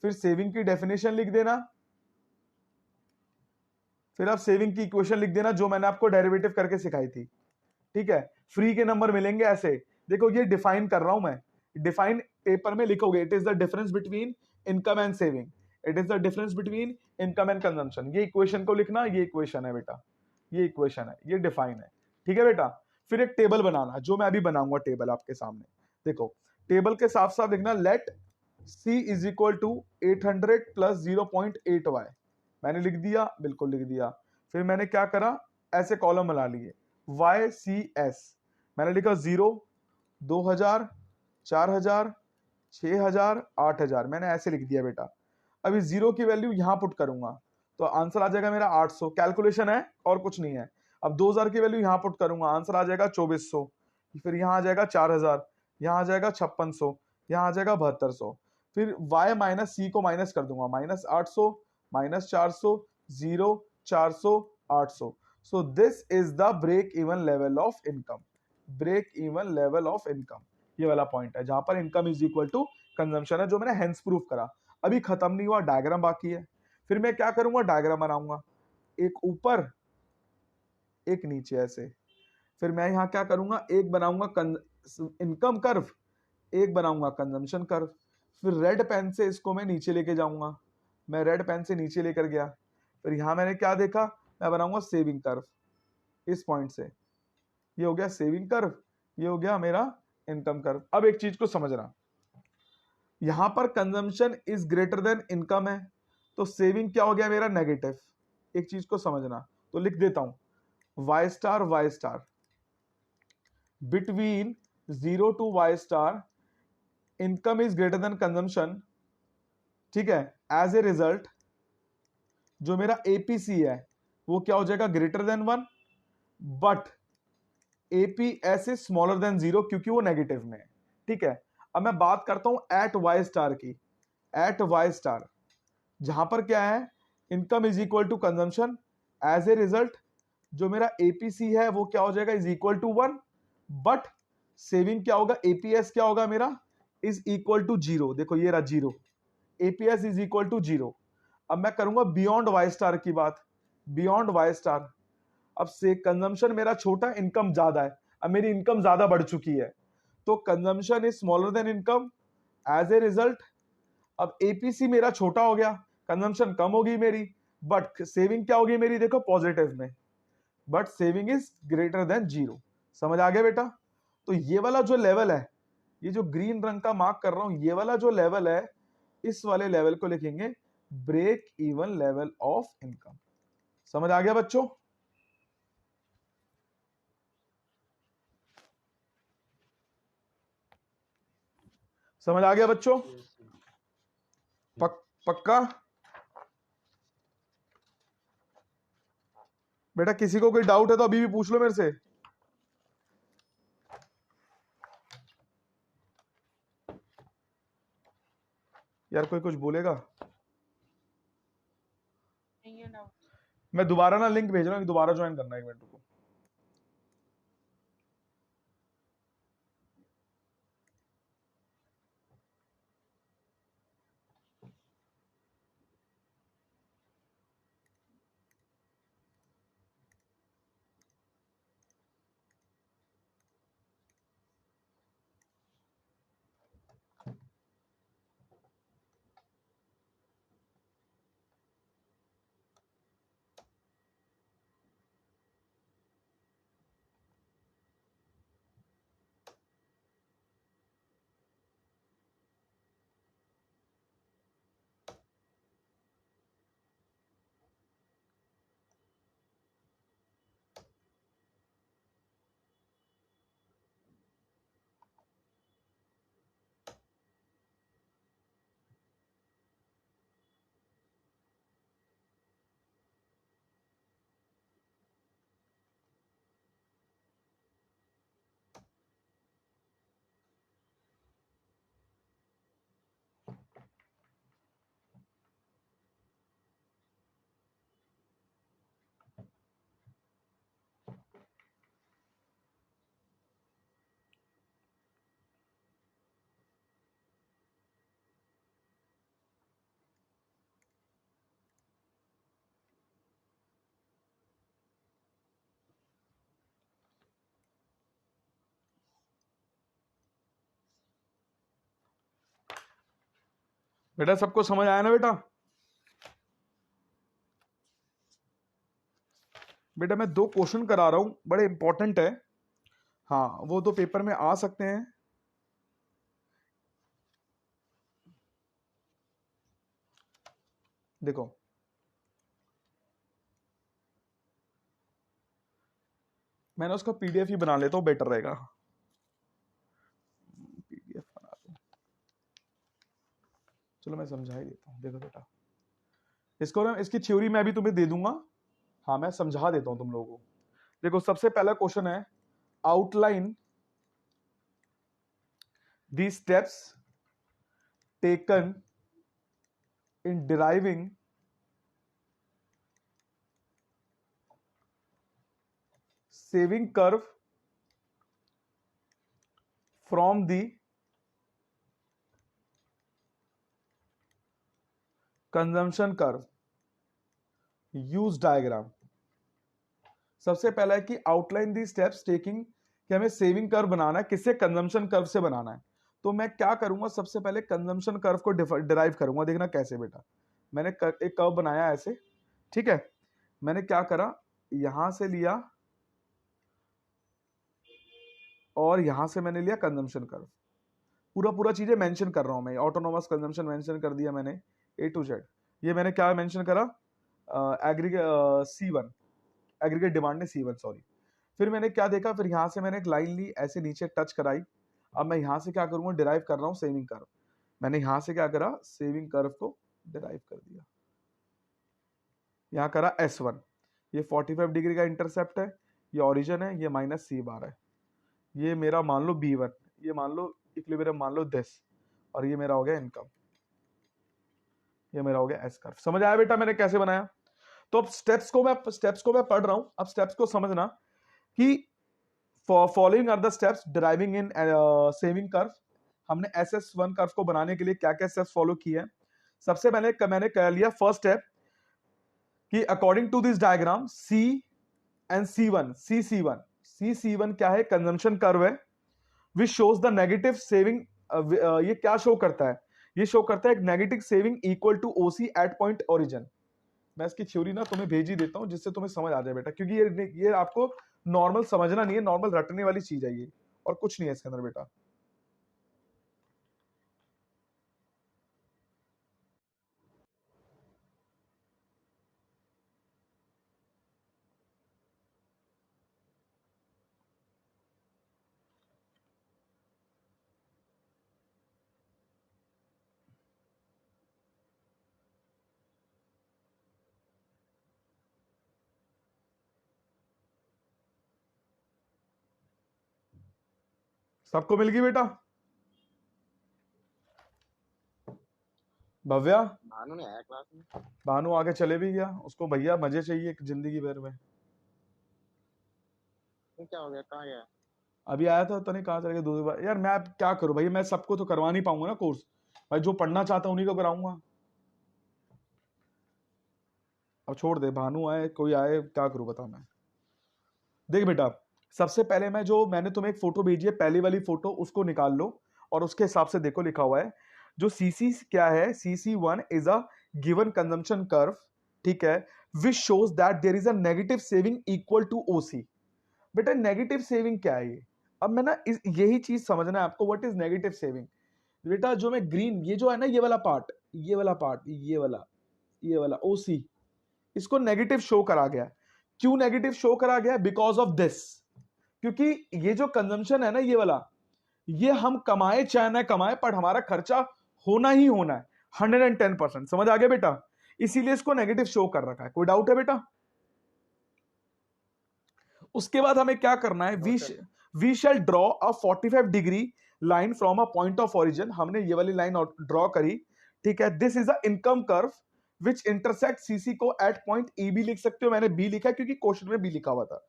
फिर सेविंग की डेफिनेशन लिख देना, फिर आप सेविंग की इक्वेशन लिख देना जो मैंने आपको डेरिवेटिव करके सिखाई थी, ठीक है। फ्री के नंबर मिलेंगे ऐसे, देखो ये डिफाइन कर रहा हूं मैं, डिफाइन पेपर में लिखोगे, it is the difference between income and saving, it is the difference between income and consumption, ये इक्वेशन को लिखना, ये इक्वेशन है बेटा, ये इक्वेशन है, ये डिफाइन है, ठीक है बेटा। फिर एक टेबल बनाना, जो मैं अभी बनाऊंगा टेबल आपके सामने, देखो टेबल के साफ साफ लिखना, let C is equal to 800 plus 0.8y, मैंने लिख दिया, बिल्कुल लिख दिया। फिर मैंने क्या करा, ऐसे कॉलम बना लिए, YCS मैंने लिखा 0, 2000, 4000, 6000, 8000, मैंने ऐसे लिख दिया बेटा। अभी जीरो की वैल्यू यहां पुट करूंगा तो आंसर आ जाएगा मेरा 800, कैलकुलेशन है और कुछ नहीं है। अब 2000 की वैल्यू यहां पुट करूंगा, आंसर आ जाएगा 2400, फिर यहां आ जाएगा 4000, यहां आ जाएगा 5600, यहां आ जाएगा 7200। फिर y माइनस सी को माइनस कर दूंगा, minus 800, minus 400, 0, 400, 800। So this is the break even level of income, break even level of income, ये वाला पॉइंट है जहां पर income is equal to consumption है, जो मैंने हेंस प्रूफ करा। अभी खत्म नहीं हुआ, डायग्राम बाकी है। फिर मैं क्या करूंगा, डायग्राम बनाऊंगा, एक ऊपर एक नीचे ऐसे। फिर मैं यहां क्या करूंगा, एक बनाऊंगा इनकम कर्व, एक बनाऊंगा कंजम्पशन कर्व। फिर रेड पेन से इसको मैं नीचे लेके जाऊंगा, मैं रेड पेन से नीचे लेकर गया। फिर यहां मैंने क्या देखा, मैं बनाऊंगा सेविंग कर्व, इस पॉइंट से, ये हो गया सेविंग कर्व, ये हो गया मेरा इनकम कर्व। अब एक चीज को समझना, यहां पर consumption is greater then income है, तो सेविंग क्या हो गया मेरा, नेगेटिव। एक चीज को समझना, तो लिख देता हूं, Y star between 0 to Y star income is greater than consumption, ठीक है। एज ए रिजल्ट जो मेरा एपीसी है वो क्या हो जाएगा, greater than 1, but APS is smaller then 0 क्योंकि वो नेगेटिव में है, ठीक है। अब मैं बात करता हूं एट वाई स्टार की, एट वाई स्टार जहां पर क्या है, income is equal to consumption, as a result जो मेरा एपीसी है वो क्या हो जाएगा, is equal to 1, but saving क्या होगा, एपीएस क्या होगा मेरा, इज इक्वल टू 0, देखो ये रहा 0, एपीएस इज इक्वल टू 0। अब मैं करूंगा बियॉन्ड वाई स्टार की बात, बियॉन्ड वाई स्टार, अब से कंजम्पशन मेरा छोटा, इनकम ज्यादा है, अब मेरी इनकम ज्यादा बढ़ चुकी है, तो consumption is smaller than income, as a result अब एपीसी मेरा छोटा हो गया, कंजम्पशन कम होगी मेरी, बट सेविंग क्या होगी मेरी, देखो पॉजिटिव में, but saving is greater then 0। समझ आ गया बेटा। तो ये वाला जो लेवल है, ये जो ग्रीन रंग का मार्क कर रहा हूं, ये वाला जो लेवल है, इस वाले लेवल को लिखेंगे break even level of income. समझ आ गया बच्चों, समझ आ गया बच्चों, पक्का बेटा। किसी को कोई डाउट है तो अभी भी पूछ लो मेरे से। यार कोई कुछ बोलेगा, नहीं है ना। मैं दोबारा ना लिंक भेज रहा हूँ, दोबारा ज्वाइन करना, एक मिनट को। बेटा सबको समझ आया ना बेटा? बेटा मैं 2 क्वेश्चन करा रहा हूं, बड़े इंपॉर्टेंट है। हाँ वो तो पेपर में आ सकते हैं। देखो मैंने उसका पीडीएफ ही बना लेता हूं, बेटर रहेगा। पीडीएफ बना दो, चलो मैं समझा ही देता हूं। देखो बेटा इसको ना, इसकी थ्योरी मैं भी तुम्हें दे दूंगा। हाँ मैं समझा देता हूं तुम लोगों को। देखो सबसे पहला क्वेश्चन है, outline the steps taken in deriving saving curve from the consumption curve use diagram. सबसे पहला है कि आउटलाइन दी स्टेप्स टेकिंग, कि हमें सेविंग कर्व बनाना है, किससे? कंजम्पशन कर्व से बनाना है। तो मैं क्या करूंगा, सबसे पहले कंजम्पशन कर्व को डिराइव करूंगा। देखना कैसे बेटा, मैंने एक कर्व बनाया ऐसे, ठीक है। मैंने क्या करा, यहां से लिया और यहां से मैंने लिया कंजम्पशन कर्व। पूरा पूरा चीजें मेंशन कर रहा हूं मैं। ऑटोनोमस कंजम्पशन मेंशन कर दिया मैंने A to Z। ये मैंने क्या मेंशन करा, एग्रीगेट C1, एग्रीगेट डिमांड ने C1 सॉरी। फिर मैंने क्या देखा, फिर यहां से मैंने एक लाइन ली, ऐसे नीचे टच कराई। अब मैं यहां से क्या करूंगा, डिराइव कर रहा हूं सेविंग कर्व। मैंने यहां से क्या करा, सेविंग कर्व को डिराइव कर दिया। यहां करा S1, ये 45 डिग्री का इंटरसेप्ट है, ये ओरिजिन है, ये माइनस C बार है। ये मेरा मान लो B1, ये मान लो इक्विलिब्रियम मान लो 10, और ये मेरा हो गया इनकम, ये मेरा हो गया एस कर्व। समझ आया बेटा मैंने कैसे बनाया? तो अब स्टेप्स को मैं पढ़ रहा हूं। अब स्टेप्स को समझना कि following are the steps deriving in saving curve. हमने SS1 कर्व को बनाने के लिए क्या क्या स्टेप्स फॉलो किए हैं। सबसे पहले मैंने कर लिया फर्स्ट स्टेप कि according to this diagram C and C1, C1 क्या है, कंजम्पशन कर्व है, which shows the negative saving. ये क्या शो करता है, ये शो करता है एक negative saving equal to OC at point origin. मैं इसकी थ्योरी ना तुम्हें भेज ही देता हूं जिससे तुम्हें समझ आ जाए बेटा, क्योंकि ये आपको नॉर्मल समझना नहीं है, नॉर्मल रटने वाली चीज है ये, और कुछ नहीं है इसके अंदर बेटा। सबको मिल गई बेटा? भव्या, भानु नहीं आया क्लास में। भानु आगे चले भी गया, उसको भैया मजे चाहिए जिंदगी भर में। फिर क्या हो गया, कहाँ गया? अभी आया था तो नहीं, कहाँ चले गया दूसरी बार। यार मैं अब क्या करूं भाई, मैं सबको तो करवा नहीं पाऊंगा ना कोर्स भाई, जो पढ़ना चाहता हूं उन्हीं को कराऊंगा। अब छोड़ दे, भानु आए कोई आए, क्या करूं बता मैं। देख बेटा सबसे पहले मैंने तुम्हें एक फोटो भेजी है, पहली वाली फोटो, उसको निकाल लो और उसके हिसाब से देखो लिखा हुआ है। जो CC क्या है, CC1 is a given consumption curve, ठीक है, which shows that there is a negative saving equal to OC। बेटा नेगेटिव सेविंग क्या है ये? अब मैं ना यही चीज समझना है आपको, व्हाट इज नेगेटिव सेविंग। बेटा जो मैं ग्रीन, ये जो है ना, ये वाला पार्ट, ये वाला OC, इसको नेगेटिव शो करा गया। क्यों नेगेटिव शो करा गया? बिकॉज ऑफ दिस, क्योंकि ये जो कंजम्पशन है ना, ये वाला, ये हम कमाए चाहे ना कमाए पर हमारा खर्चा होना ही होना है 110%। समझ आ गया बेटा? इसीलिए इसको नेगेटिव शो कर रखा है। कोई डाउट है बेटा? उसके बाद हमें क्या करना है, we shall draw a 45 degree line from a point of origin. हमने ये वाली लाइन ड्रॉ करी, ठीक है। This is a income curve which intersect CC को एट पॉइंट E भी लिख सकते हो, मैंने B लिखा क्योंकि क्वेश्चन में B लिखा हुआ था,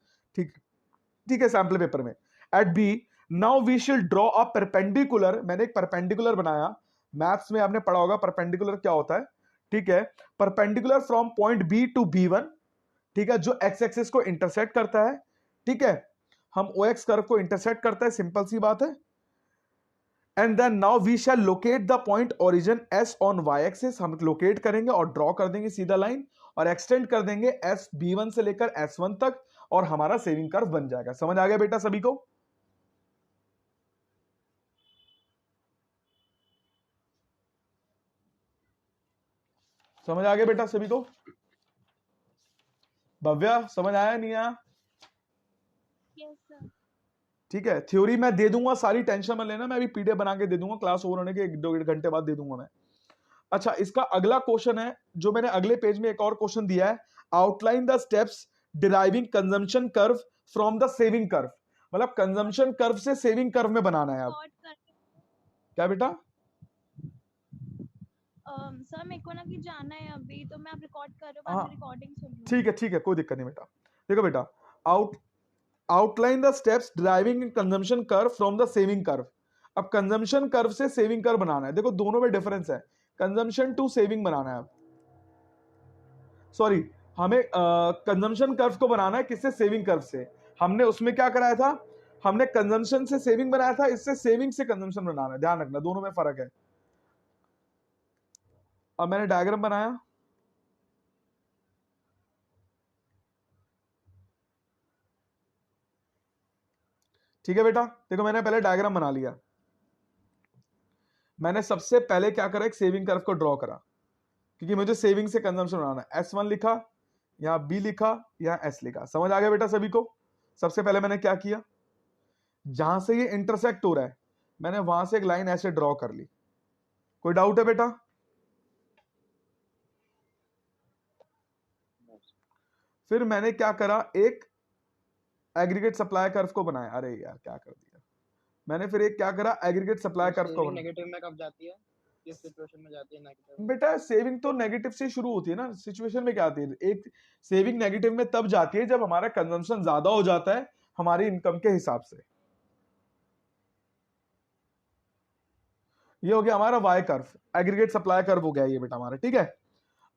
ठीक है, सैंपल पेपर में एट B। नाउ वी शिल ड्रॉ अ परपेंडिकुलर, मैंने एक परपेंडिकुलर बनाया। मैथ्स में आपने पढ़ा होगा परपेंडिकुलर क्या होता है, ठीक है। Perpendicular from point B to B1, ठीक है, जो X एक्सिस को इंटरसेक्ट करता है, ठीक है। हम OX कर्व को इंटरसेक्ट करता है, सिंपल सी बात है। And then now we shall locate the point origin S on Y axis, हम लोकेट करेंगे और ड्रॉ कर देंगे सीधा लाइन और एक्सटेंड कर देंगे एस B1 से लेकर S1 तक और हमारा सेविंग कर्व बन जाएगा। समझ आ गया बेटा सभी को? समझ आ गया बेटा सभी को? भव्या समझ आया नहीं आया? Yes sir. ठीक है, थ्योरी मैं दे दूंगा, सारी टेंशन मत लेना, मैं अभी पीडीएफ बना के दे दूंगा, क्लास ओवर होने के 1-2 घंटे बाद दे दूंगा मैं। अच्छा, इसका अगला क्वेश्चन है जो मैंने अगले पेज में एक और क्वेश्चन दिया है, outline the steps deriving consumption curve from the saving curve. मतलब कंजम्पशन कर्व से सेविंग कर्व में बनाना है। अब क्या बेटा? सर मेरे को ना कि जाना है अभी, तो मैं अब रिकॉर्ड कर रही हूँ, बाद में रिकॉर्डिंग सुन लूंगी। ठीक है, कोई दिक्कत नहीं बेटा। देखो बेटा, outline the steps driving consumption curve from the saving curve. अब कंजम्पशन कर्व से सेविंग कर्व बनाना है। देखो दोनों में डिफरेंस है, कंजम्पशन टू सेविंग बनाना है। सॉरी, हमें कंजम्पशन कर्व को बनाना है किससे? सेविंग कर्व से। हमने उसमें क्या कराया था? हमने कंजम्पशन से सेविंग बनाया था, इससे सेविंग से कंजम्पशन बनाना है। ध्यान रखना दोनों में फर्क है। अब मैंने डायग्राम बनाया, ठीक है बेटा। देखो मैंने पहले डायग्राम बना लिया। मैंने सबसे पहले क्या करा, एक सेविंग कर्व को ड्रॉ करा, क्योंकि मुझे सेविंग से कंजम्पशन बनाना है। S1 लिखा, यहां B लिखा, यहां S लिखा। समझ आ गया बेटा सभी को? सबसे पहले मैंने क्या किया, जहां से ये इंटरसेक्ट हो रहा है मैंने वहां से एक लाइन ऐसे ड्रॉ कर ली। कोई डाउट है बेटा? फिर मैंने क्या करा, एक एग्रीगेट सप्लाई कर्व को बनाया। अरे यार क्या कर दिया मैंने, फिर एक क्या करा, एग्रीगेट सप्लाई कर्व को बनाया। नेगेटिव में कब जाती है, किस सिचुएशन में जाती है नेगेटिव? बेटा सेविंग तो नेगेटिव से शुरू होती है ना, सिचुएशन में क्या आती है? एक सेविंग नेगेटिव में तब जाती है जब हमारा कंजम्पशन ज्यादा हो जाता है हमारी इनकम के हिसाब से। ये हो गया हमारा Y curve, aggregate supply curve हो गया ये बेटा हमारा। ठीक है,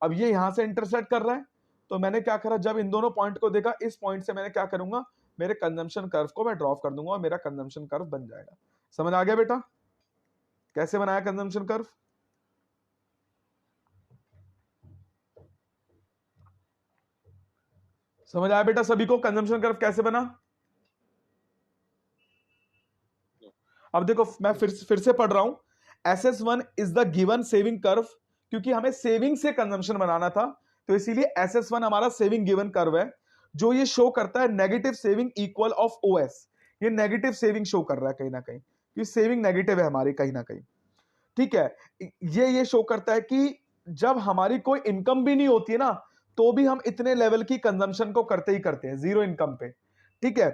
अब ये यहां से इंटरसेक्ट कर रहा है, तो मैंने क्या करा, जब इन दोनों पॉइंट को देखा, इस पॉइंट से मैंने क्या करूंगा, मेरे कंजम्पशन कर्व को मैं ड्रॉप कर दूंगा और मेरा कंजम्पशन कर्व बन जाएगा। समझ आ गया बेटा कैसे बनाया कंजम्पशन कर्व? समझ आया बेटा सभी को कंजम्पशन कर्व कैसे बना? अब देखो मैं फिर से पढ़ रहा हूं, SS1 is the given saving curve, क्योंकि हमें सेविंग से कंजम्पशन बनाना था, तो इसीलिए SS1 हमारा सेविंग गिवन कर्व है, जो ये शो करता है negative saving equal of OS। ये नेगेटिव सेविंग शो कर रहा है कहीं ना कहीं, कि सेविंग नेगेटिव है हमारी कहीं ना कहीं। ठीक है, ये शो करता है कि जब हमारी कोई इनकम भी नहीं होती है ना, तो भी हम इतने लेवल की कंजम्पशन को करते ही करते हैं जीरो इनकम पे। ठीक है,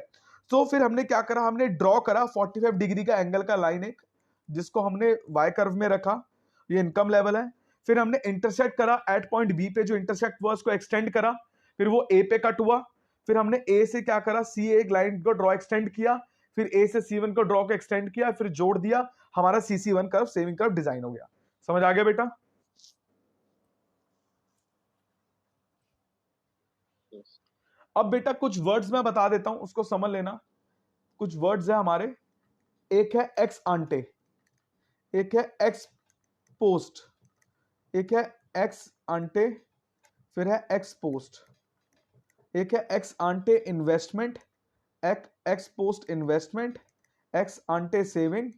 तो फिर हमने क्या करा, हमने ड्रॉ करा 45 डिग्री का एंगल का लाइन एक, जिसको हमने वाई कर्व में रखा, ये इनकम लेवल है। फिर हमने इंटरसेक्ट करा एट पॉइंट बी पे, जो इंटरसेक्ट हुआ उसको एक्सटेंड करा, फिर वो ए पे कट हुआ। फिर हमने ए से क्या करा, सी एक लाइन को ड्रॉ एक्सटेंड किया, फिर ए से C1 को ड्रॉ को एक्सटेंड किया, फिर जोड़ दिया, हमारा CC1 curve saving curve design हो गया। समझ आ गया बेटा? अब बेटा कुछ वर्ड्स मैं बता देता हूं, उसको समझ लेना। कुछ वर्ड्स है हमारे, एक है एक्स आंटे, एक है एक्स पोस्ट, एक है एक्स आंटे, फिर है एक्स पोस्ट, एक है ex ante investment, ex post investment, ex ante saving,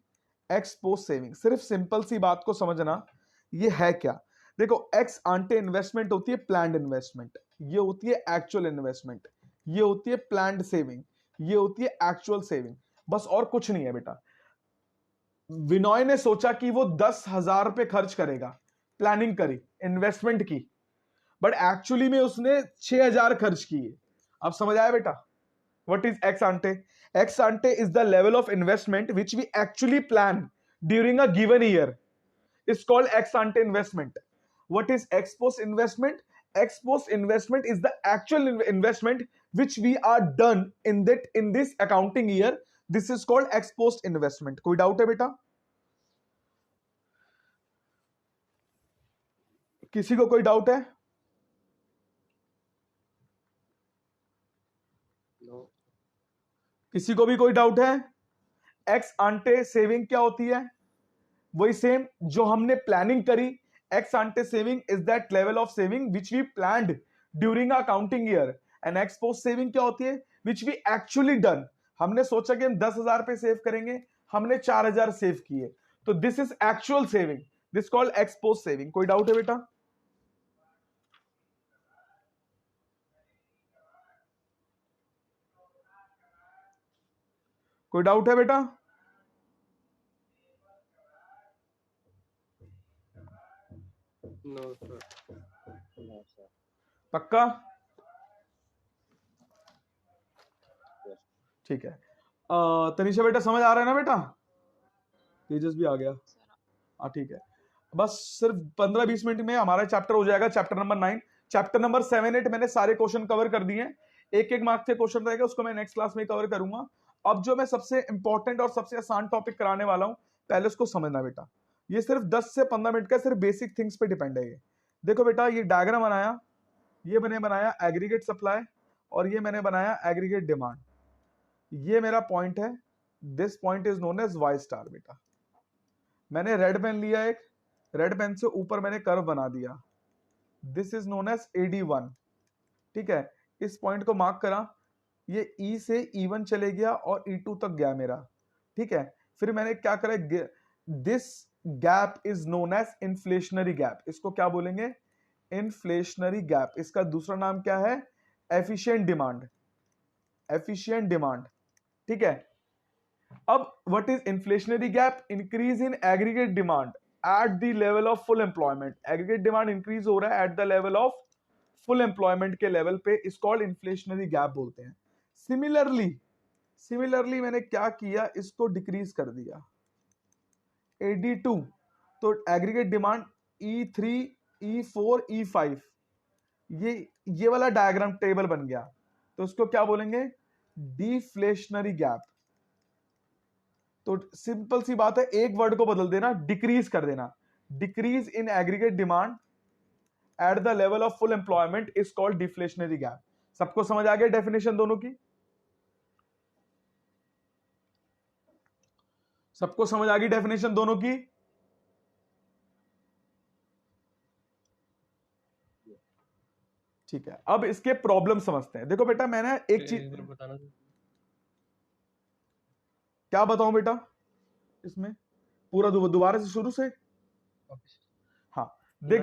ex post saving. सिर्फ सिंपल सी बात को समझना, ये है क्या। देखो एक्स आंटे इन्वेस्टमेंट होती है प्लान्ड इन्वेस्टमेंट, ये होती है एक्चुअल इन्वेस्टमेंट, ये होती है प्लान्ड सेविंग, ये होती है एक्चुअल सेविंग, बस और कुछ नहीं है बेटा। विनॉय ने सोचा कि वो 10,000 रुपए खर्च करेगा, प्लानिंग करी इन्वेस्टमेंट की, बट एक्चुअली में उसने 6,000 खर्च किए। अब समझ आया बेटा? What is ex ante? Ex ante is the level of investment which we actually plan during a given year. It's called ex ante investment. What is ex post investment? Ex post investment is the actual investment which we are done in this accounting year. This is called ex post investment. कोई doubt है बेटा? किसी को कोई doubt है? किसी को भी कोई डाउट है? एक्स आंटे सेविंग क्या होती है? वही सेम जो हमने प्लानिंग करी, ex ante saving is that level of saving which we planned during accounting year, and ex post saving क्या होती है, विच वी एक्चुअली डन। हमने सोचा कि हम 10,000 पे सेव करेंगे, हमने 4,000 सेव किए, तो this is actual saving, this called ex post saving. कोई डाउट है बेटा? कोई डाउट है बेटा? No sir. No sir. पक्का? ठीक है। तनीषा बेटा समझ आ रहा है ना बेटा? तेजस भी आ गया। हाँ ठीक है, बस सिर्फ 15-20 मिनट में हमारा चैप्टर हो जाएगा, चैप्टर नंबर 9। चैप्टर नंबर 7, 8 मैंने सारे क्वेश्चन कवर कर दिए हैं, एक एक मार्क्स के क्वेश्चन रहेगा, उसको मैं नेक्स्ट क्लास में कवर करूंगा। अब जो मैं सबसे इंपॉर्टेंट और सबसे आसान टॉपिक कराने वाला हूं, पहले उसको समझना बेटा। ये सिर्फ 10 से 15 मिनट का सिर्फ बेसिक थिंग्स पे डिपेंड है। ये देखो बेटा, ये डायग्राम बनाया, ये मैंने बनाया एग्रीगेट सप्लाई, और ये मैंने बनाया एग्रीगेट डिमांड। ये मेरा पॉइंट है, this point is known as Y star बेटा। मैंने रेड पेन लिया, एक रेड पेन से ऊपर मैंने कर्व बना दिया, this is known as AD1। ठीक है, इस पॉइंट को मार्क करा, ये E से E1 चले गया और E2 तक गया मेरा। ठीक है, फिर मैंने क्या करा, this gap is known as inflationary gap. इसको क्या बोलेंगे? Inflationary gap. इसका दूसरा नाम क्या है? Efficient demand, efficient demand. ठीक है, अब what is inflationary gap? Increase in aggregate demand at the level of full employment. Aggregate demand increase हो रहा है at the level of full employment के लेवल पे, इस कॉल्ड इन्फ्लेशनरी गैप बोलते हैं। सिमिलरली मैंने क्या किया, इसको डिक्रीज कर दिया AD2, तो aggregate demand E3, E4, E5, ये वाला डायग्राम टेबल बन गया, तो उसको क्या बोलेंगे? Deflationary gap. तो सिंपल सी बात है, एक वर्ड को बदल देना, डिक्रीज कर देना। Decrease in aggregate demand at the level of full employment is called deflationary gap. सबको समझ आ गया डेफिनेशन दोनों की? सबको समझ आ गई डेफिनेशन दोनों की? ठीक है, अब इसके प्रॉब्लम समझते हैं। देखो बेटा, मैंने एक चीज बताना। क्या बताऊं बेटा इसमें, पूरा दोबारा से शुरू से? हाँ देख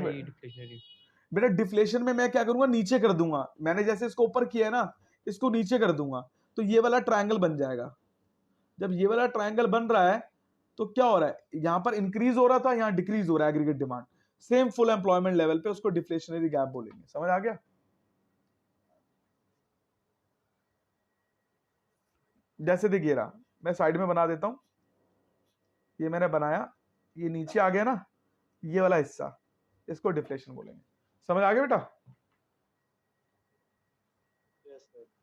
बेटा, डिफ्लेशन में मैं क्या करूंगा, नीचे कर दूंगा। मैंने जैसे इसको ऊपर किया है ना, इसको नीचे कर दूंगा, तो ये वाला ट्रायंगल बन जाएगा। जब ये वाला ट्रायंगल बन रहा है, तो क्या हो रहा है, यहां पर इंक्रीज हो रहा था, यहां डिक्रीज हो रहा है aggregate demand, same full employment level पे, उसको डिफ्लेशनरी गैप बोलेंगे। समझ आ गया? जैसे देखिए रहा, मैं साइड में बना देता हूं, ये मैंने बनाया, ये नीचे आ गया ना, ये वाला हिस्सा, इसको डिफ्लेशन बोलेंगे। समझ आ गया बेटा?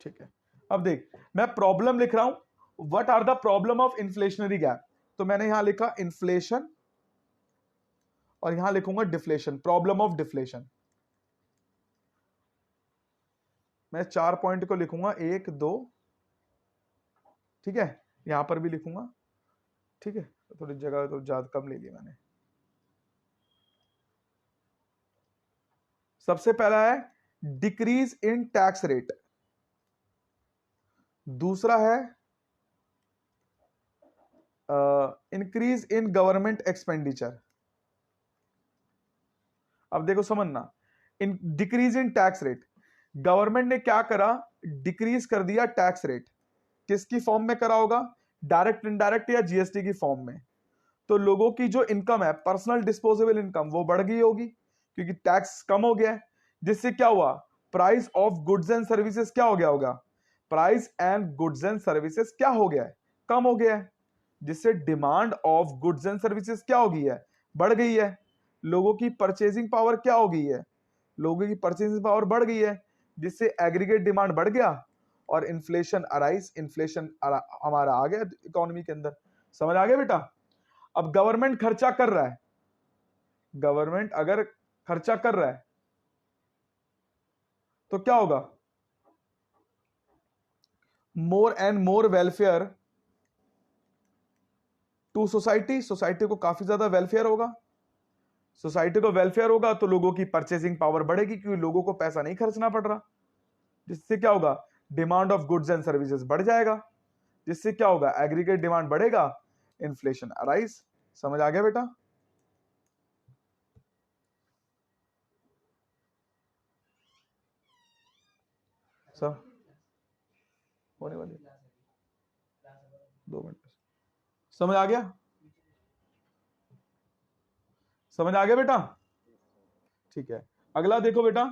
ठीक है, अब देख, मैं प्रॉब्लम लिख रहा हूं, what are the problem of inflationary gap. तो मैंने यहां लिखा इन्फ्लेशन, और यहां लिखूंगा डिफ्लेशन, प्रॉब्लम ऑफ डिफ्लेशन। मैं 4 पॉइंट को लिखूंगा, 1 2, ठीक है, यहां पर भी लिखूंगा। ठीक है, थोड़ी जगह तो ज्यादा कम ले ली मैंने। सबसे पहला है डिक्रीज इन टैक्स रेट, दूसरा है इंक्रीज इन गवर्नमेंट एक्सपेंडिचर। अब देखो समझना, in decrease in tax rate, government ने क्या करा, डिक्रीज कर दिया टैक्स रेट। किसकी फॉर्म में करा होगा? डायरेक्ट, इनडायरेक्ट या जीएसटी की फॉर्म में। तो लोगों की जो इनकम है, पर्सनल डिस्पोजेबल इनकम, वो बढ़ गई होगी क्योंकि टैक्स कम हो गया है। जिससे क्या हुआ, price of goods and services क्या हो गया होगा, price and goods and services क्या हो गया है, कम हो गया है। जिससे demand of goods and services क्या हो गई है, बढ़ गई है। लोगों की परचेजिंग पावर क्या हो गई है, लोगों की परचेजिंग पावर बढ़ गई है, जिससे एग्रीगेट डिमांड बढ़ गया और इन्फ्लेशन अराइज, इन्फ्लेशन हमारा आ गया इकोनॉमी के अंदर। समझ आ गया बेटा? अब गवर्नमेंट खर्चा कर रहा है, गवर्नमेंट अगर खर्चा कर रहा है तो क्या होगा, more and more welfare to society, society को काफी ज्यादा वेलफेयर होगा, सोसाइटी को वेलफेयर होगा तो लोगों की परचेसिंग पावर बढ़ेगी क्योंकि लोगों को पैसा नहीं खर्चना पड़ रहा, जिससे क्या होगा, demand of goods and services बढ़ जाएगा, जिससे क्या होगा, एग्रीगेट डिमांड बढ़ेगा, इन्फ्लेशन अराइज। समझ आ गया बेटा? सर होने वाली 2 मिनट। समझ आ गया? समझ आ गया बेटा? ठीक है, अगला देखो बेटा,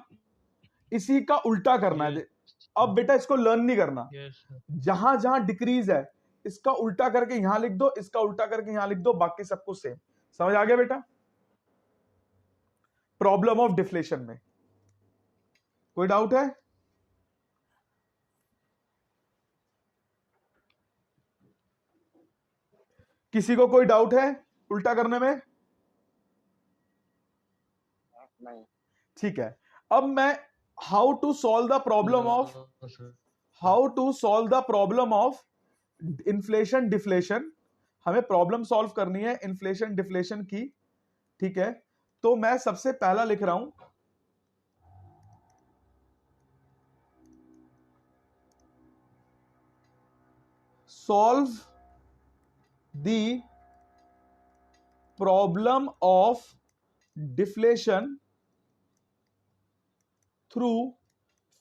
इसी का उल्टा करना है। अब बेटा इसको लर्न नहीं करना, जहां जहां डिक्रीज है इसका उल्टा करके यहां लिख दो, इसका उल्टा करके यहां लिख दो, बाकी सब कुछ सेम। समझ आ गया बेटा? प्रॉब्लम ऑफ डिफ्लेशन में कोई डाउट है? किसी को कोई डाउट है उल्टा करने में? नहीं। ठीक है, अब मैं how to solve the problem of inflation deflation, हमें प्रॉब्लम सॉल्व करनी है इन्फ्लेशन डिफ्लेशन की। ठीक है, तो मैं सबसे पहला लिख रहा हूं solve the problem of deflation through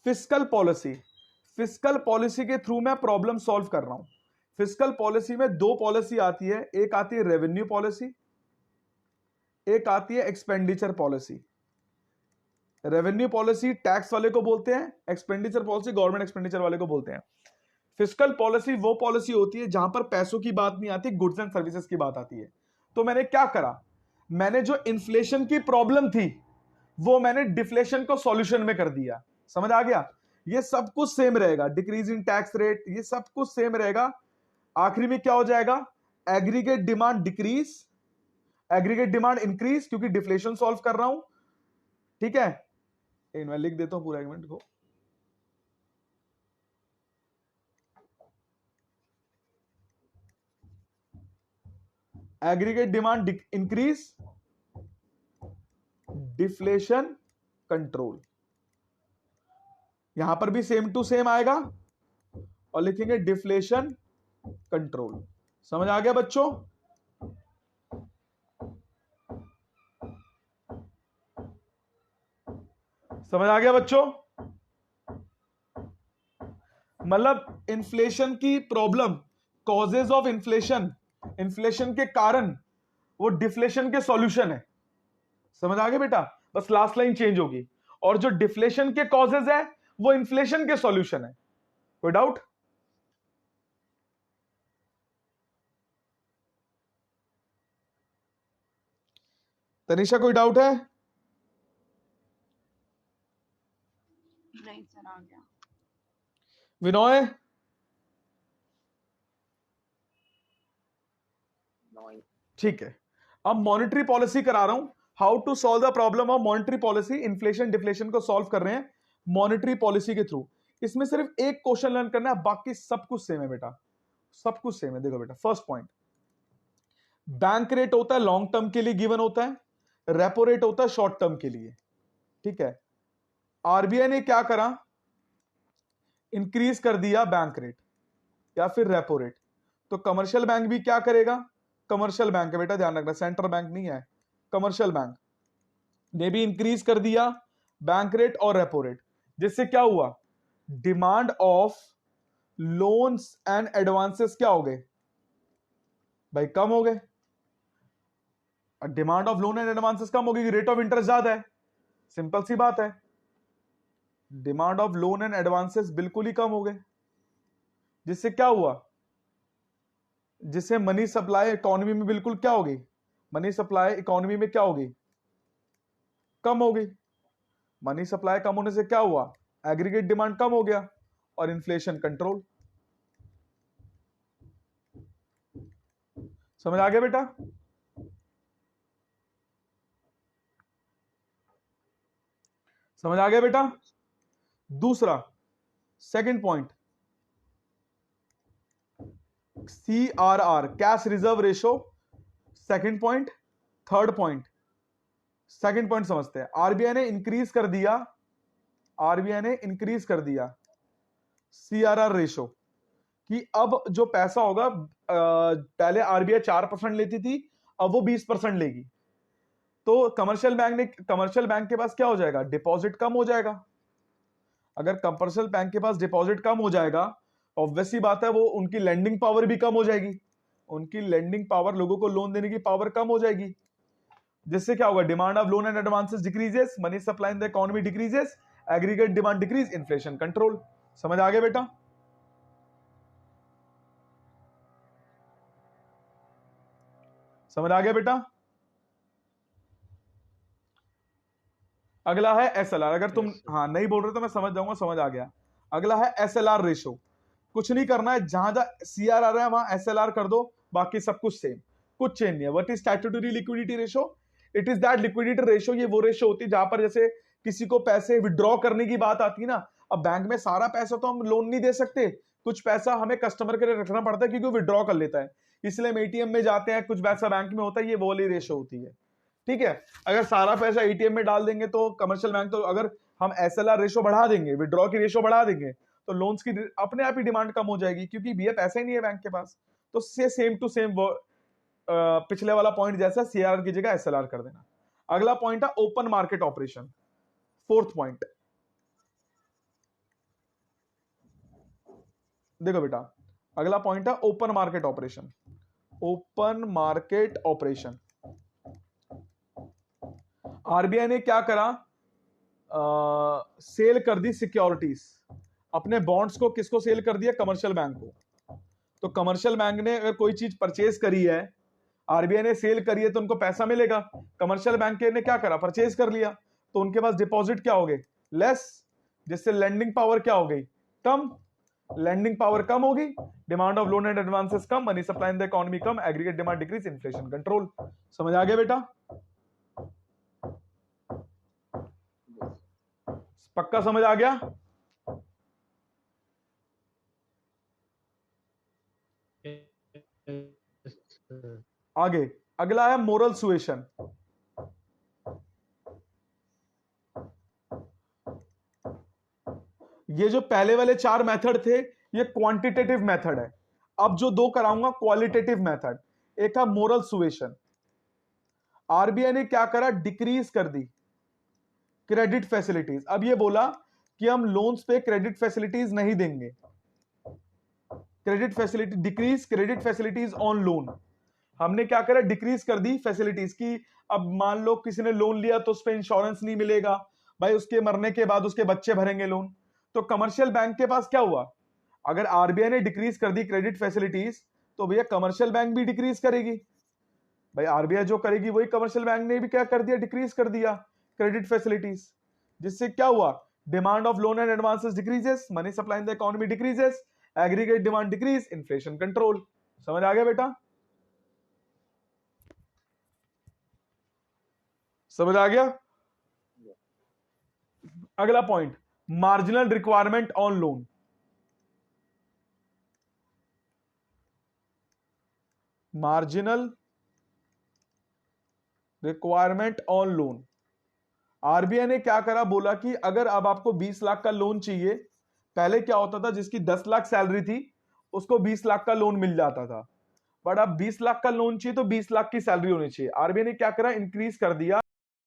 fiscal policy. Fiscal policy के थ्रू मैं प्रॉब्लम सॉल्व कर रहा हूं। फिस्कल पॉलिसी में 2 पॉलिसी आती है, एक आती है रेवेन्यू पॉलिसी, एक आती है expenditure policy. Revenue policy tax वाले को बोलते हैं, एक्सपेंडिचर पॉलिसी गवर्नमेंट एक्सपेंडिचर वाले को बोलते हैं। फिस्कल पॉलिसी वो पॉलिसी होती है जहां पर पैसों की बात नहीं आती, गुड्स एंड सर्विसेज की बात आती है। तो मैंने क्या करा, मैंने जो इन्फ्लेशन की प्रॉब्लम थी वो मैंने डिफ्लेशन को सॉल्यूशन में कर दिया। समझ आ गया? ये सब कुछ सेम रहेगा, डिक्रीज इन टैक्स रेट, ये सब कुछ सेम रहेगा। आखिरी में क्या हो जाएगा, aggregate demand decrease, aggregate demand increase, क्योंकि डिफ्लेशन सॉल्व कर रहा हूं। ठीक है, मैं लिख देता हूं पूरा एग्रीमेंट को। Aggregate demand increase, deflation control. यहां पर भी सेम टू सेम आएगा और लिखेंगे डिफ्लेशन कंट्रोल। समझ आ गया बच्चों? समझ आ गया बच्चों? मतलब इन्फ्लेशन की problem, causes of inflation, inflation के कारण, वो डिफ्लेशन के सॉल्यूशन है। समझ आ गया बेटा? बस लास्ट लाइन चेंज होगी, और जो डिफ्लेशन के कॉजेज है वो इन्फ्लेशन के सॉल्यूशन है। कोई डाउट? तनिषा कोई डाउट है? नहीं सर, आ गया। विनोय? ठीक है, अब मॉनेटरी पॉलिसी करा रहा हूं, how to solve the problem of monetary policy. Inflation deflation को सॉल्व कर रहे हैं मॉनेटरी पॉलिसी के थ्रू। इसमें सिर्फ एक क्वेश्चन लर्न करना है, बाकी सब कुछ सेम है बेटा, सब कुछ सेम है। देखो बेटा, फर्स्ट पॉइंट, बैंक रेट होता है लॉन्ग टर्म के लिए गिवन होता है, रेपो रेट होता है शॉर्ट टर्म के लिए। ठीक है, आरबीआई ने क्या करा, इंक्रीज कर दिया बैंक रेट या फिर रेपो रेट, तो कमर्शियल बैंक भी क्या करेगा, कमर्शियल बैंक है बेटा, ध्यान रखना, सेंट्रल बैंक नहीं है, कमर्शियल बैंक ने भी इंक्रीज कर दिया बैंक रेट और रेपो रेट, जिससे क्या हुआ, demand of loans and advances क्या हो गए भाई, कम हो गए। Demand of loan and advances कम हो गई, रेट ऑफ इंटरेस्ट ज्यादा है, सिंपल सी बात है। Demand of loan and advances बिल्कुल ही कम हो गए, जिससे क्या हुआ, जिससे मनी सप्लाई इकोनॉमी में बिल्कुल क्या हो गई, मनी सप्लाई इकोनॉमी में क्या हो गई, कम हो गई। मनी सप्लाई कम होने से क्या हुआ, एग्रीगेट डिमांड कम हो गया और इन्फ्लेशन कंट्रोल। समझ आ गया बेटा? समझ आ गया बेटा? दूसरा, second point, CRR, cash reserve ratio second point, third point, second point समझते हैं। आरबीआई ने इंक्रीज कर दिया, आरबीआई ने इंक्रीज कर दिया सीआरआर रेशो कि अब जो पैसा होगा, पहले आरबीआई 4% लेती थी, अब वो 20% लेगी। तो कमर्शियल बैंक के पास क्या हो जाएगा, डिपॉजिट कम हो जाएगा। अगर कमर्शियल बैंक के पास डिपॉजिट कम हो जाएगा, ऑब्वियसली बात है वो उनकी लेंडिंग पावर भी कम हो जाएगी, उनकी लेंडिंग पावर, लोगों को लोन देने की पावर कम हो जाएगी, जिससे क्या होगा, demand of loan and advances decreases, money supply in the economy decreases, aggregate demand decrease, inflation control. समझ आ गया बेटा? समझ आ गया बेटा? अगला है एसएलआर। अगर तुम हाँ नहीं बोल रहे तो मैं समझ जाऊंगा, समझ आ गया। अगला है एसएलआर रेशो। कुछ नहीं करना है, जहां जहां सीआर आ रहा है वहां एसएलआर कर दो, बाकी सब कुछ सेम, कुछ चेंज नहीं है। What is statutory liquidity ratio? It is that liquidity ratio, ये वो रेशो होती है जहां पर जैसे किसी को पैसे विड्रॉ करने की बात आती है ना, अब बैंक में सारा पैसा तो हम लोन नहीं दे सकते, कुछ पैसा हमें कस्टमर के लिए रखना पड़ता है क्योंकि वो विड्रॉ कर लेता है, इसलिए हम एटीएम में जाते हैं, कुछ पैसा बैंक में होता है, ये वो वाली रेशो होती है। ठीक है, अगर सारा पैसा एटीएम में डाल देंगे तो कमर्शियल बैंक, तो अगर हम एसएलआर रेशो बढ़ा देंगे, विड्रॉ की रेशो बढ़ा देंगे, तो लोन्स की अपने आप ही डिमांड कम हो जाएगी, क्योंकि भैया पैसा ही नहीं है बैंक के पास। तो सेम टू सेम पिछले वाला पॉइंट जैसा सीआर की जगह एसएलआर कर देना। अगला पॉइंट है open market operation, fourth point. देखो बेटा, अगला पॉइंट है open market operation. Open market operation, RBI ने क्या करा, सेल कर दी सिक्योरिटीज, अपने बॉन्ड्स को किसको सेल कर दिया, कमर्शियल बैंक को। तो कमर्शियल बैंक ने अगर कोई चीज परचेज करी है, आरबीआई ने सेल करी है, तो उनको पैसा मिलेगा। कमर्शियल बैंक ने क्या करा, परचेज कर लिया, तो उनके पास डिपॉजिट क्या हो गए, लेस, जिससे लेंडिंग पावर क्या हो गई, कम। लेंडिंग पावर कम होगी, demand of loan and advances come, money supply in the economy come, aggregate demand decrease, inflation control. समझ आ गया बेटा? पक्का समझ आ गया? आगे अगला है मोरल सुएशन। ये जो पहले वाले 4 मेथड थे, ये क्वांटिटेटिव मेथड है। अब जो 2 कराऊंगा क्वालिटेटिव मेथड। एक है मोरल सुएशन। आरबीआई ने क्या करा, डिक्रीज कर दी क्रेडिट फैसिलिटीज। अब ये बोला कि हम लोन्स पे क्रेडिट फैसिलिटीज नहीं देंगे, credit facility decrease, credit facilities on loan. हमने क्या करा, डिक्रीज कर दी फैसिलिटीज की। अब मान लो किसी ने लोन लिया तो उस पर इंश्योरेंस नहीं मिलेगा भाई, उसके मरने के बाद उसके बच्चे भरेंगे लोन। तो कमर्शियल बैंक के पास क्या हुआ, अगर आरबीआई ने डिक्रीज कर दी क्रेडिट फैसिलिटीज, तो भैया कमर्शियल बैंक भी डिक्रीज करेगी भाई। आरबीआई जो करेगी वही कमर्शियल बैंक ने भी क्या कर दिया, डिक्रीज कर दिया क्रेडिट फैसिलिटीज, जिससे क्या हुआ, demand of loan and advances decreases, money supply in the economy decreases, aggregate demand decrease, inflation control. समझ आ गया बेटा? समझ आ गया? अगला point, marginal requirement on loan. Marginal requirement on loan. RBI ने क्या करा, बोला कि अगर अब आपको 20 लाख का लोन चाहिए, पहले क्या होता था, जिसकी 10 लाख सैलरी थी उसको 20 लाख का लोन मिल जाता था, बट अब 20 लाख का लोन चाहिए तो 20 लाख की सैलरी होनी चाहिए। आरबीआई ने क्या करा, इंक्रीज कर दिया